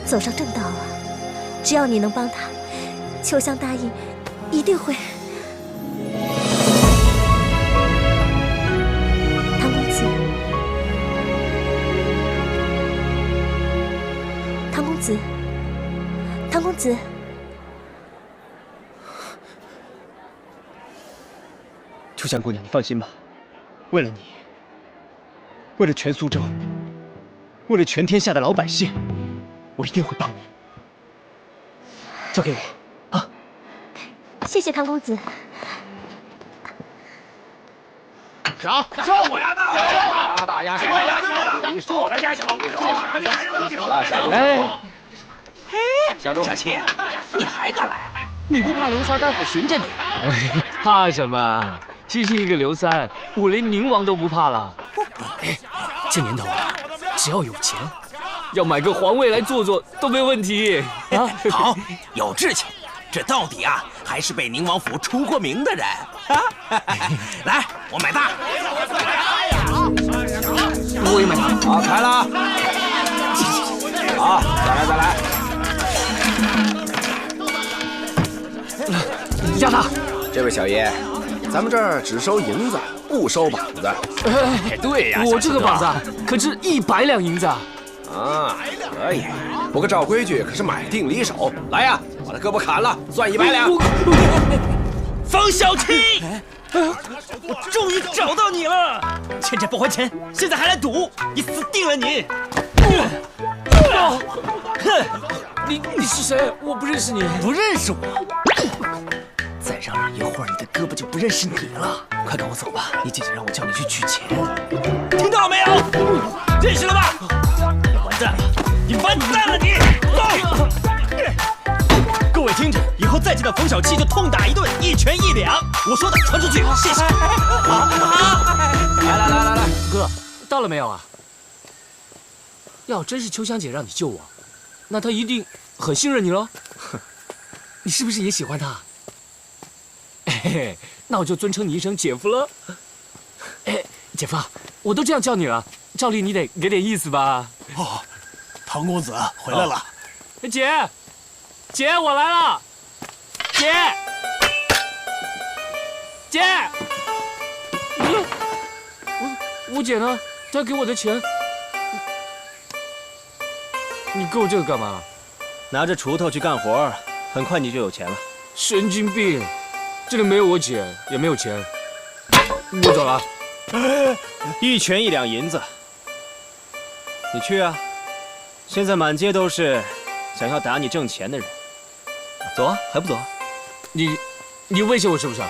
走上正道啊？只要你能帮他，秋香答应一定会。唐公子，唐公子，唐公子。秋香姑娘，你放心吧，为了你，为了全苏州，为了全天下的老百姓，我一定会帮你。交给我啊！谢谢唐公子。上我呀！大丫头，你说我的家小，哎，小七，你还敢来？你不怕刘三大夫寻着你？怕什么？其实一个刘三，我连宁王都不怕了。哎，这年头啊，只要有钱，要买个皇位来坐坐都没问题啊！好，有志气，这到底啊还是被宁王府出过名的人啊！来，我买大。我也买它。好，开了。好，再来。压大，这位小爷，咱们这儿只收银子，不收膀子。对呀，我这个膀子可值100两银子啊！啊，可以。不过照规矩可是买定离手。来呀，把他胳膊砍了，算100两。方小七，我终于找到你了！欠债不还钱，现在还来赌，你死定了你！你是谁？我不认识你。不认识我？再嚷嚷一会儿，你的胳膊就不认识你了。快跟我走吧，你姐姐让我叫你去取钱。听到了没有？认识了吧？你完蛋了！你完蛋了！你走！各位听着，以后再见到冯小七就痛打一顿，1拳1两。我说的传出去，谢谢。好，来，哥，到了没有啊？要真是秋香姐让你救我，那她一定很信任你喽。你是不是也喜欢她？嘿嘿，那我就尊称你一声姐夫了。哎，姐夫，我都这样叫你了，照例你得给点意思吧？哦，唐公子回来了。姐，我来了。姐，我姐呢？她给我的钱，你给我这个干嘛？拿着锄头去干活，很快你就有钱了。神经病！这里没有我姐，也没有钱。我走了。1拳1两银子，你去啊！现在满街都是想要打你挣钱的人。走啊，还不走？你威胁我是不是？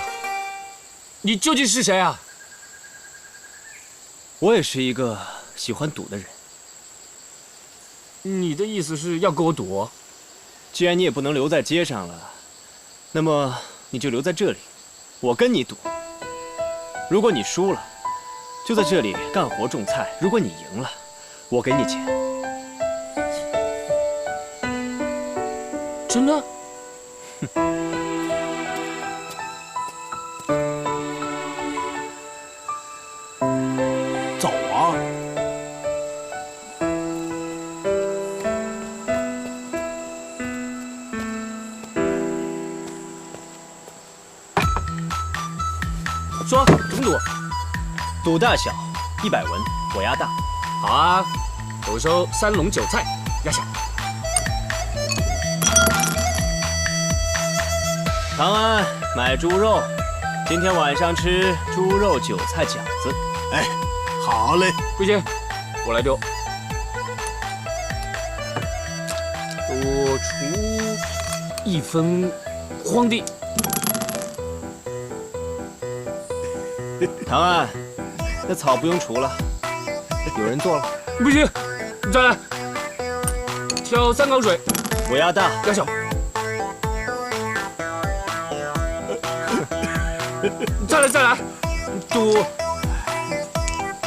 你究竟是谁啊？我也是一个喜欢赌的人。你的意思是要跟我赌？既然你也不能留在街上了，那么你就留在这里，我跟你赌。如果你输了，就在这里干活种菜；如果你赢了，我给你钱。真的？走啊！说怎么赌？赌大小100文，我压大。好啊，我收3笼韭菜，压小。长安买猪肉，今天晚上吃猪肉韭菜饺子。哎，好嘞。不行，我来丢。我出1分荒地。长安，那草不用除了，有人做了。不行，你再来。挑3缸水，我压大，压小。再来，赌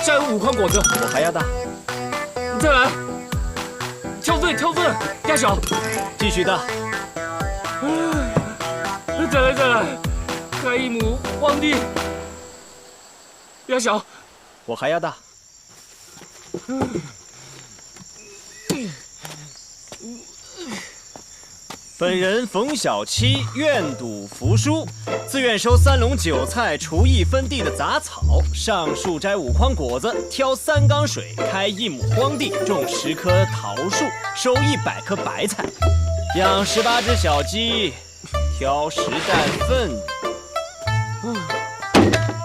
摘5筐果子，我还压大。再来，挑粪，压小，继续大。再来，开1亩荒地，压小，我还压大。本人冯小七愿赌服输，自愿收3笼韭菜，除1分地的杂草，上树摘5筐果子，挑3缸水，开1亩荒地，种10棵桃树，收100颗白菜，养18只小鸡，挑10担粪。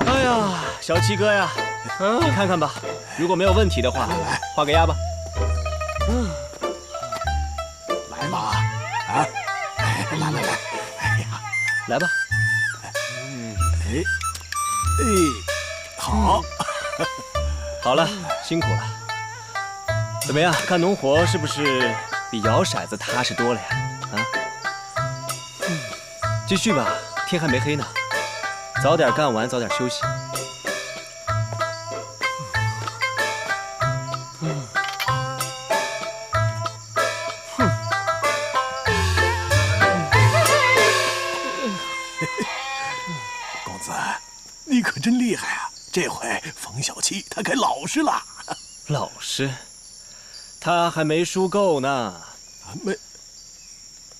哎呀，小七哥呀，你看看吧，如果没有问题的话，画个押吧。来吧，啊！来，哎呀，来吧。好，好了，辛苦了。怎么样，干农活是不是比摇骰子踏实多了呀？啊，继续吧，天还没黑呢，早点干完，早点休息。公子，你可真厉害啊！这回冯小七他可老实了。老实，他还没输够呢。没，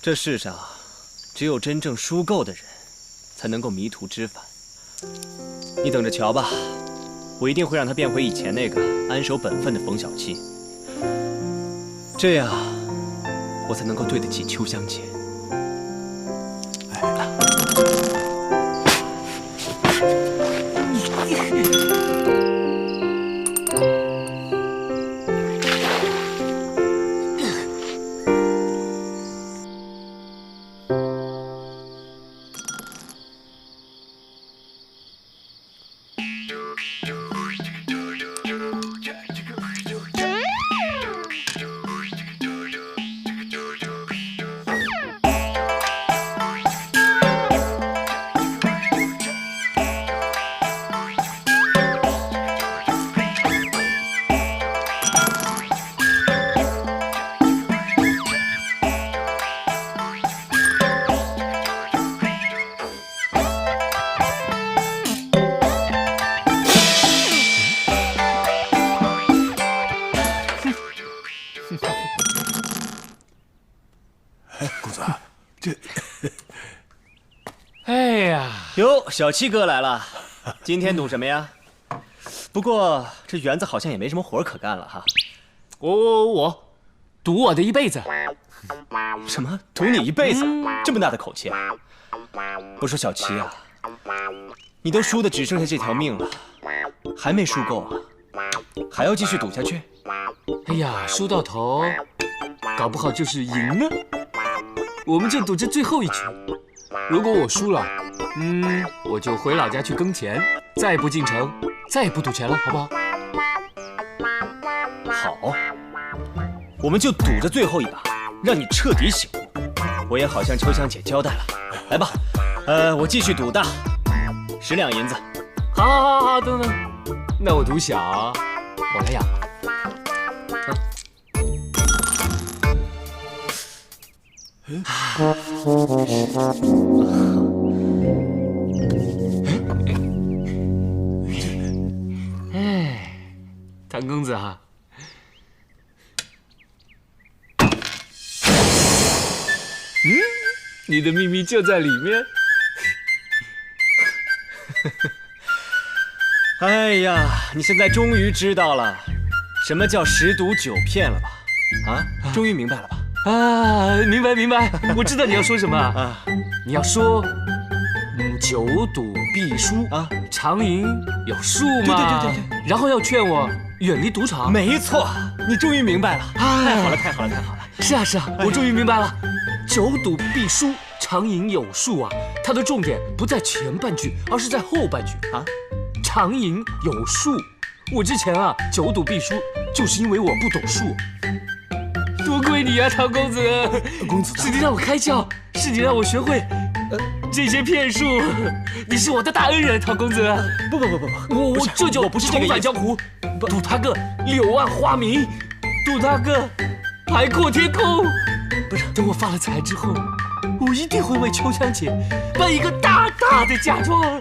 这世上只有真正输够的人，才能够迷途知返。你等着瞧吧，我一定会让他变回以前那个安守本分的冯小七，这样我才能够对得起秋香姐。公子，这……哎呀，哟，小七哥来了，今天赌什么呀？不过这园子好像也没什么活可干了哈。我赌我的一辈子。什么？赌你一辈子？这么大的口气啊！我说小七啊，你都输的只剩下这条命了，还没输够啊？还要继续赌下去？哎呀，输到头，搞不好就是赢了。我们就赌这最后一局。如果我输了，我就回老家去耕田，再也不进城，再也不赌钱了，好不好？好，我们就赌这最后一把，让你彻底醒悟。我也好向秋香姐交代了。来吧，我继续赌大，10两银子。好，等，那我赌小，我来养。哎，唐公子啊，你的秘密就在里面。哎呀，你现在终于知道了什么叫10赌9骗了吧？啊，终于明白了吧？啊，明白，我知道你要说什么啊！你要说，9赌必输啊，常赢有数嘛。对，然后要劝我远离赌场。没错，你终于明白了。太好了！是啊，我终于明白了。9赌必输，常赢有数啊！它的重点不在前半句，而是在后半句啊。常赢有数，我之前啊9赌必输，就是因为我不懂数。多亏你啊，唐公子！公子，是你让我开窍，是你让我学会这些骗术，你是我的大恩人，唐公子。不，我这就重返江湖，赌他个柳暗花明，赌他个海阔天空。不是，等我发了财之后，我一定会为秋香姐办一个大大的嫁妆，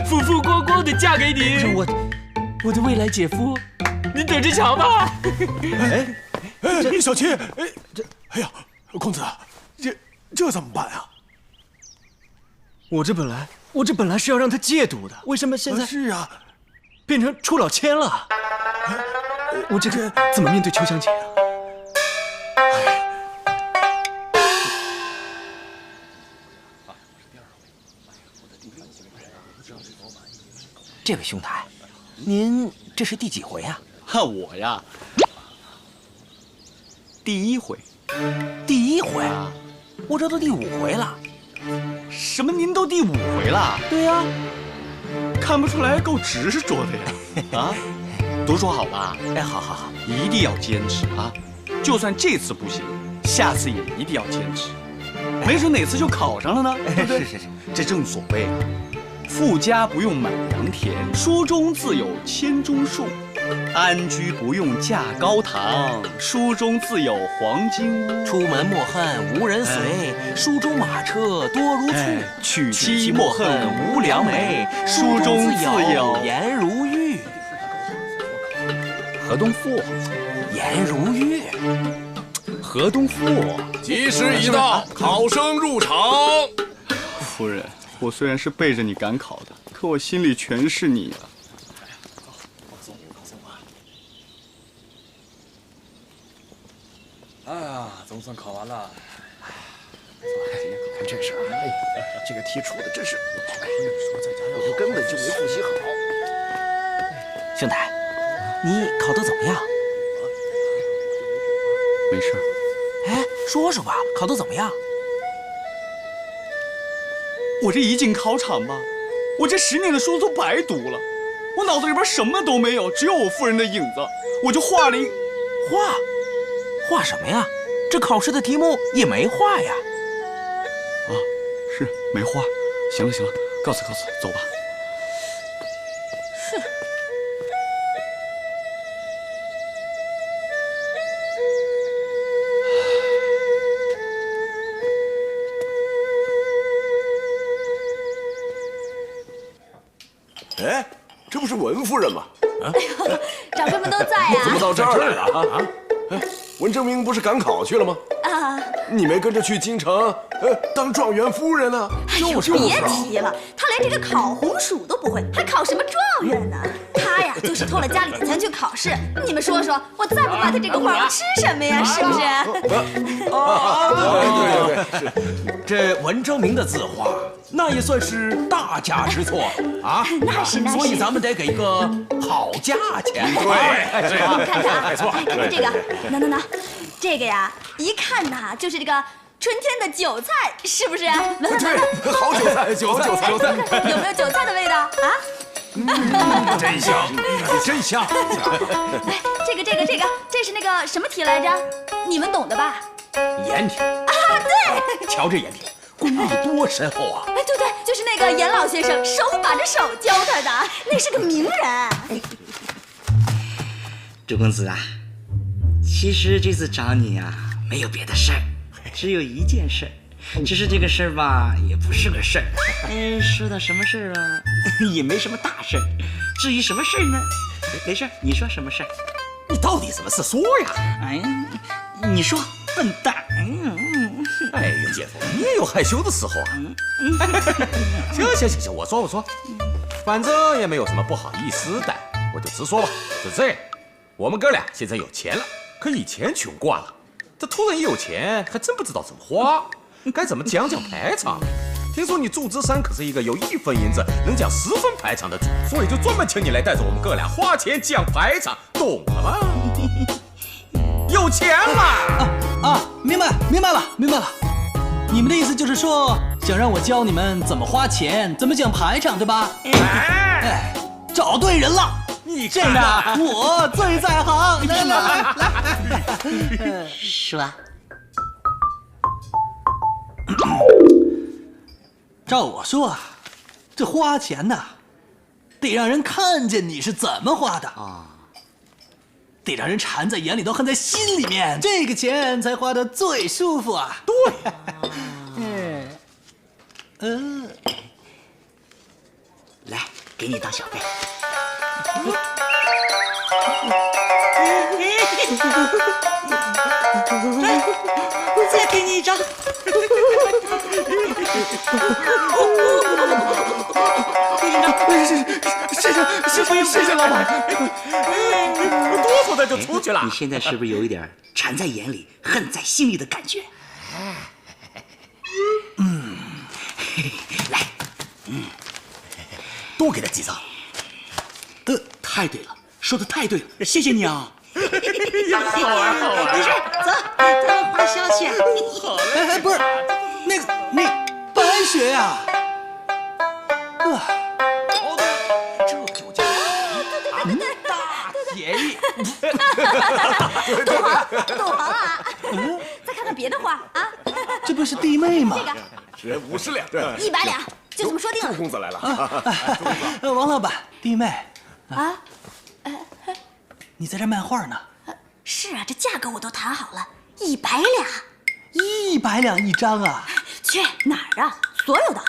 富富光光的嫁给你。不是我的未来姐夫，你等着瞧吧。小七，哎呀，公子，这怎么办啊？我这本来是要让他戒赌的，为什么现在是啊，变成出老千了？我这个怎么面对秋香姐啊？这位兄台，您这是第几回啊？我呀，第1回。第1回？我这都第5回了。什么？您都第5回了？对呀，看不出来够执着的呀！啊，读书好吧？哎，好，一定要坚持啊！就算这次不行，下次也一定要坚持，没准哪次就考上了呢，对不对？是，这正所谓啊，富家不用满洋田，书中自有千钟粟。安居不用架高堂，书中自有黄金屋。出门莫恨无人随，书中马车多如簇。娶妻莫恨无良媒，书中自有颜如玉。河东父，颜如玉，河东父。吉时已到，考生入场。夫人，我虽然是背着你赶考的，可我心里全是你啊。哎呀，总算考完了。看这事儿，这个题出的真是，我根本就没复习好。兄台，你考得怎么样？没事。哎，说说吧，考得怎么样？我这一进考场吧，我这10年的书都白读了，我脑子里边什么都没有，只有我夫人的影子，我就画了一画什么呀？这考试的题目也没画呀。啊，是没画。行了，告辞，走吧。是。哎，这不是文夫人吗？啊，长辈们都在呀。怎么到这儿来了啊？哎，文征明不是赶考去了吗？啊，你没跟着去京城，当状元夫人呢？就是别提了，他连这个烤红薯都不会，还考什么状元呢？他呀，就是偷了家里的钱去考试。你们说说，我再不把他这个画，我吃什么呀？是不是？对，这文征明的字画，那也算是大家之作啊。那是。所以咱们得给一个好价钱。对，你看看啊，没错。看看这个，拿，这个呀，一看呐，就是这个春天的韭菜，是不是？对，好韭菜，韭菜，有没有韭菜的味道啊？真香，真香！哎，这是那个什么题来着？你们懂的吧？颜体啊，对。瞧这颜体，功力多深厚啊！哎，对，就是那个颜老先生手把着手教他的，那是个名人。周公子啊，其实这次找你啊，没有别的事儿，只有一件事儿。只是这个事儿吧，也不是个事儿。说到什么事儿啊，也没什么大事儿。至于什么事儿呢？没事儿，你说什么事儿？你到底怎么是说呀？哎呀，你说，笨蛋！哎呀，姐夫，你也有害羞的时候啊。行，我说，反正也没有什么不好意思的，我就直说吧。就这样，我们哥俩现在有钱了，可以前穷惯了，这突然一有钱，还真不知道怎么花。该怎么讲排场？听说你祝枝山可是一个有1分银子能讲10分排场的主，所以就专门请你来带着我们哥俩花钱讲排场，懂了吗？有钱了明白了。你们的意思就是说，想让我教你们怎么花钱，怎么讲排场，对吧？哎，找对人了。你这个我最在行。来，说。照我说啊，这花钱呐，得让人看见你是怎么花的啊，得让人馋在眼里，都恨在心里面，这个钱才花得最舒服啊。对，来，给你当小费。再给你一张。谢谢老板。哆嗦的就出去了。你现在是不是有一点馋在眼里，恨在心里的感觉？来，多给他几张。太对了，说的太对了，谢谢你啊。好玩。没事，走，咱们花销去。好嘞。哎，不是，那白雪呀。这就叫大便宜。赌王啊！再看看别的画啊。这不是弟妹吗？这个50两，100两，就这么说定了。周公子来了。王老板，弟妹啊，你在这卖画呢？是啊，这价格我都谈好了，100两。 100两一张啊？去哪儿啊？所有的。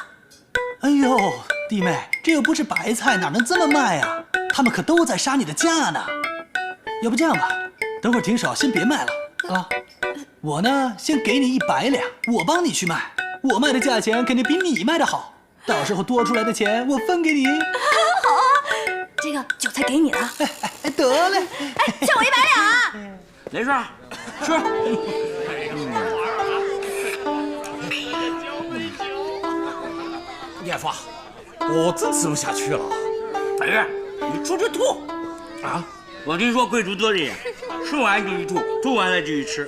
哎呦，弟妹，这又不是白菜，哪能这么卖啊？他们可都在杀你的价呢。要不这样吧，等会儿停手，先别卖了啊。我呢，先给你100两，我帮你去卖，我卖的价钱肯定比你卖的好。到时候多出来的钱我分给你。好啊，这个韭菜给你了。得嘞，欠我100两啊！没事，吃。念发，我真吃不下去了。本事，你出去吐啊！我听说贵族多这样，说完就去吐，吐完了就去吃，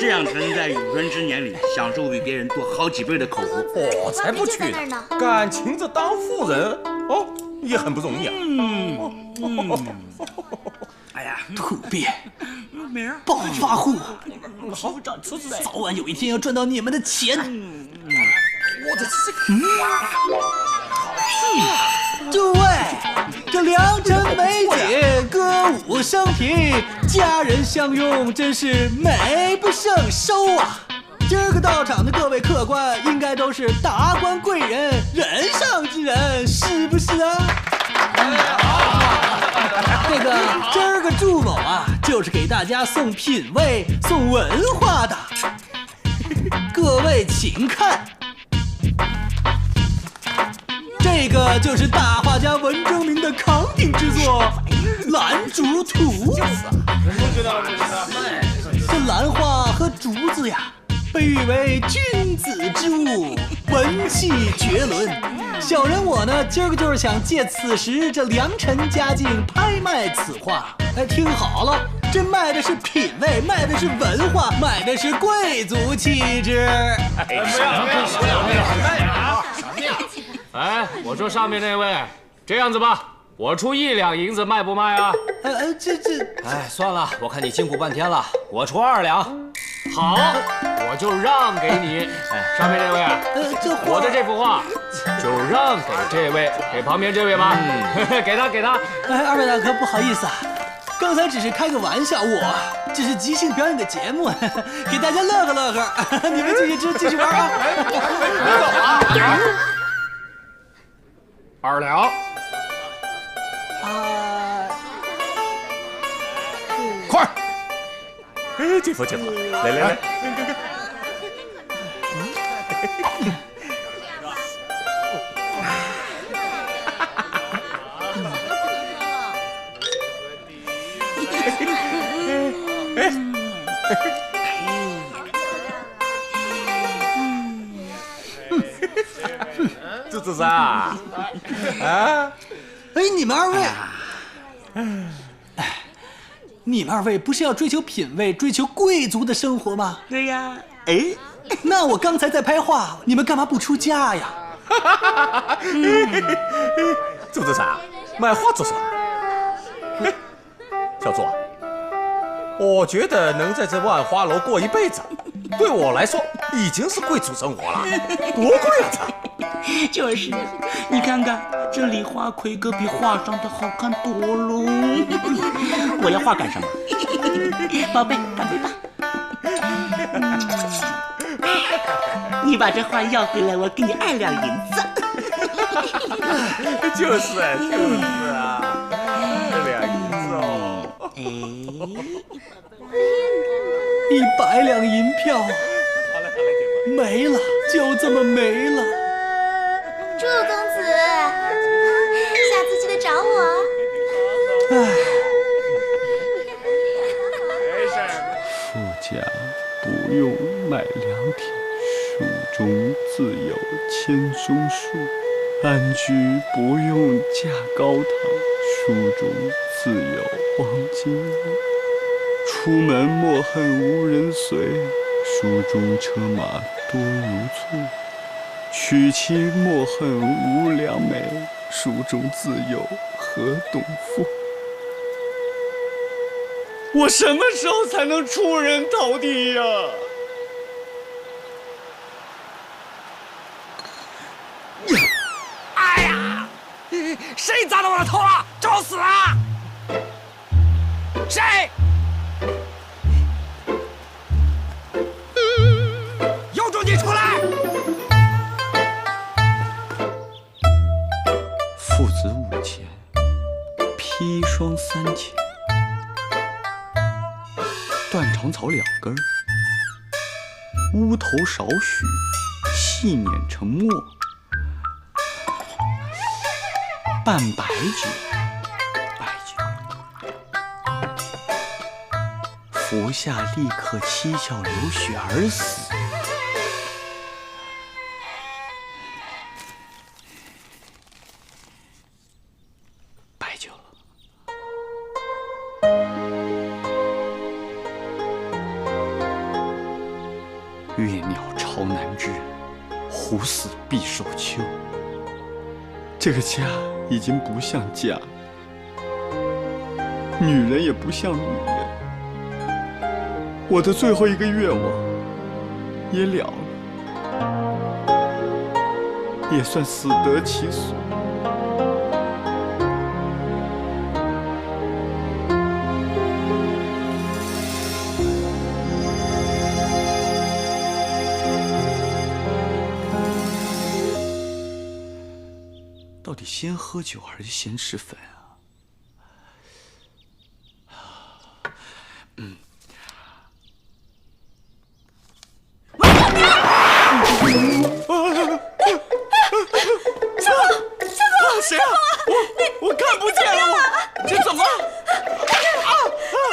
这样才能在有生之年里享受比别人多好几倍的口福。我才不去呢！敢请着当妇人哦，也很不容易啊。哎呀，土鳖，暴发户，好，早晚有一天要赚到你们的钱。我这诸位，这良辰美景，歌舞升平，佳人相拥，真是美不胜收啊！今儿个到场的各位客官，应该都是达官贵人，人上之人，是不是啊？这个今儿个祝某啊，就是给大家送品味、送文化的。各位请看。这个就是大画家文征明的扛鼎之作《兰竹图》。这兰花和竹子呀，被誉为君子之物，文气绝伦。小人我呢，今儿个就是想借此时这良辰佳境拍卖此画。哎，听好了，这卖的是品味，卖的是文化，卖的是贵族气质。哎，我说上面那位，这样子吧，我出1两银子，卖不卖啊？哎，算了，我看你辛苦半天了，我出2两。好，我就让给你。上面这位，我的这幅画就让给这位，给旁边这位吧。给他，给他。哎，二位大哥，不好意思啊，刚才只是开个玩笑，我只是即兴表演个节目，给大家乐呵乐呵。你们继续吃，继续玩啊！别走啊！2两。快！哎，这幅，来。这是啊？啊？哎，你们二位，你们二位不是要追求品味、追求贵族的生活吗？对呀。哎，那我刚才在拍画，你们干嘛不出家呀？周子山，卖画做啥？小左，我觉得能在这万花楼过一辈子，对我来说已经是贵族生活了，多贵啊！就是，你看看这梨花魁歌比画上的好看多喽。我要画干什么？宝贝，干杯吧！你把这画要回来，我给你2两银子。就是啊，2两银子哦。100两银票没了，就这么没了。祝公子，下次记得找我。富家不用买良田，树中自有千松树；安居不用架高堂，书中自有黄金屋。出门莫恨无人随，书中车马多如簇。娶妻莫恨无良媒，书中自有何董妇。我什么时候才能出人头地呀？哎呀，谁砸到我的头了？找死啊！谁？有种你出来！父子5钱，砒霜3钱，长草2根，乌头少许，细碾成末，拌白酒，服下立刻七窍流血而死。白酒。月鸟巢南枝，虎死必受秋。这个家已经不像家，女人也不像女人。我的最后一个愿望也了了，也算死得其所。到底先喝酒还是先吃粉啊？谁啊？我看不见了，这怎么？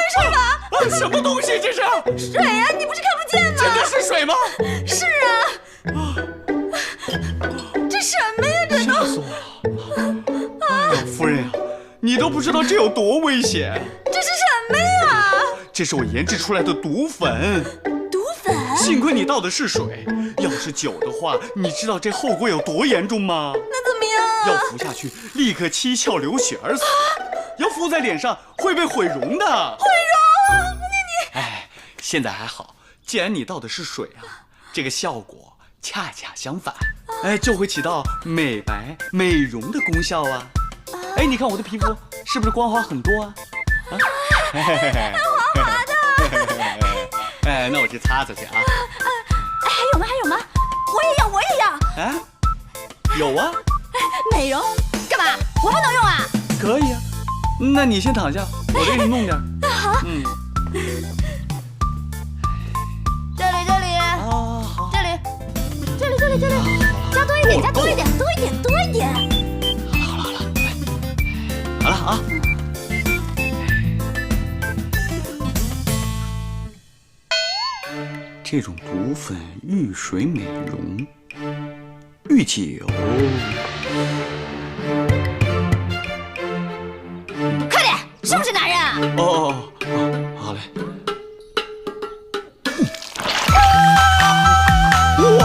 没事吧？什么东西这是？水呀，你不是看不见吗？真的是水吗？是啊。这什么呀？这都吓死我了！哎呀，夫人呀，你都不知道这有多危险。这是什么呀？这是我研制出来的毒粉。毒粉？幸亏你倒的是水，要是酒的话，你知道这后果有多严重吗？那怎么样啊？要服下去，立刻七窍流血而死。要敷在脸上，会被毁容的。毁容？你……哎，现在还好，既然你倒的是水啊，这个效果恰恰相反，哎，就会起到美白美容的功效啊。哎，你看我的皮肤是不是光滑很多啊？滑滑的。哎，那我去擦擦去啊。哎，还有吗？还有吗？我也要。啊？有啊。美容干嘛？我不能用啊？可以啊。那你先躺下，我给你弄点。好。这里。好。这里，加多一点，加多一点，多一点。好了啊。这种毒粉遇水美容，遇酒。快点，是不是男人啊？哦，好嘞。哇！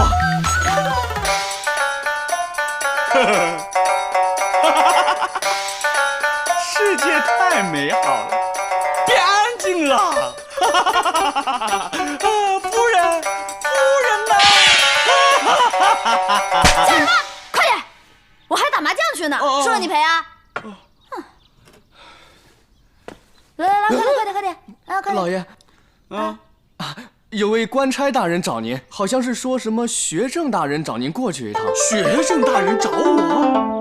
世界太美好了，变安静了。夫人呐！怎么？快点！我还打麻将去呢，输了你赔啊！来，快点！啊，快点！老爷，有位官差大人找您，好像是说什么学政大人找您过去一趟。学政大人找我？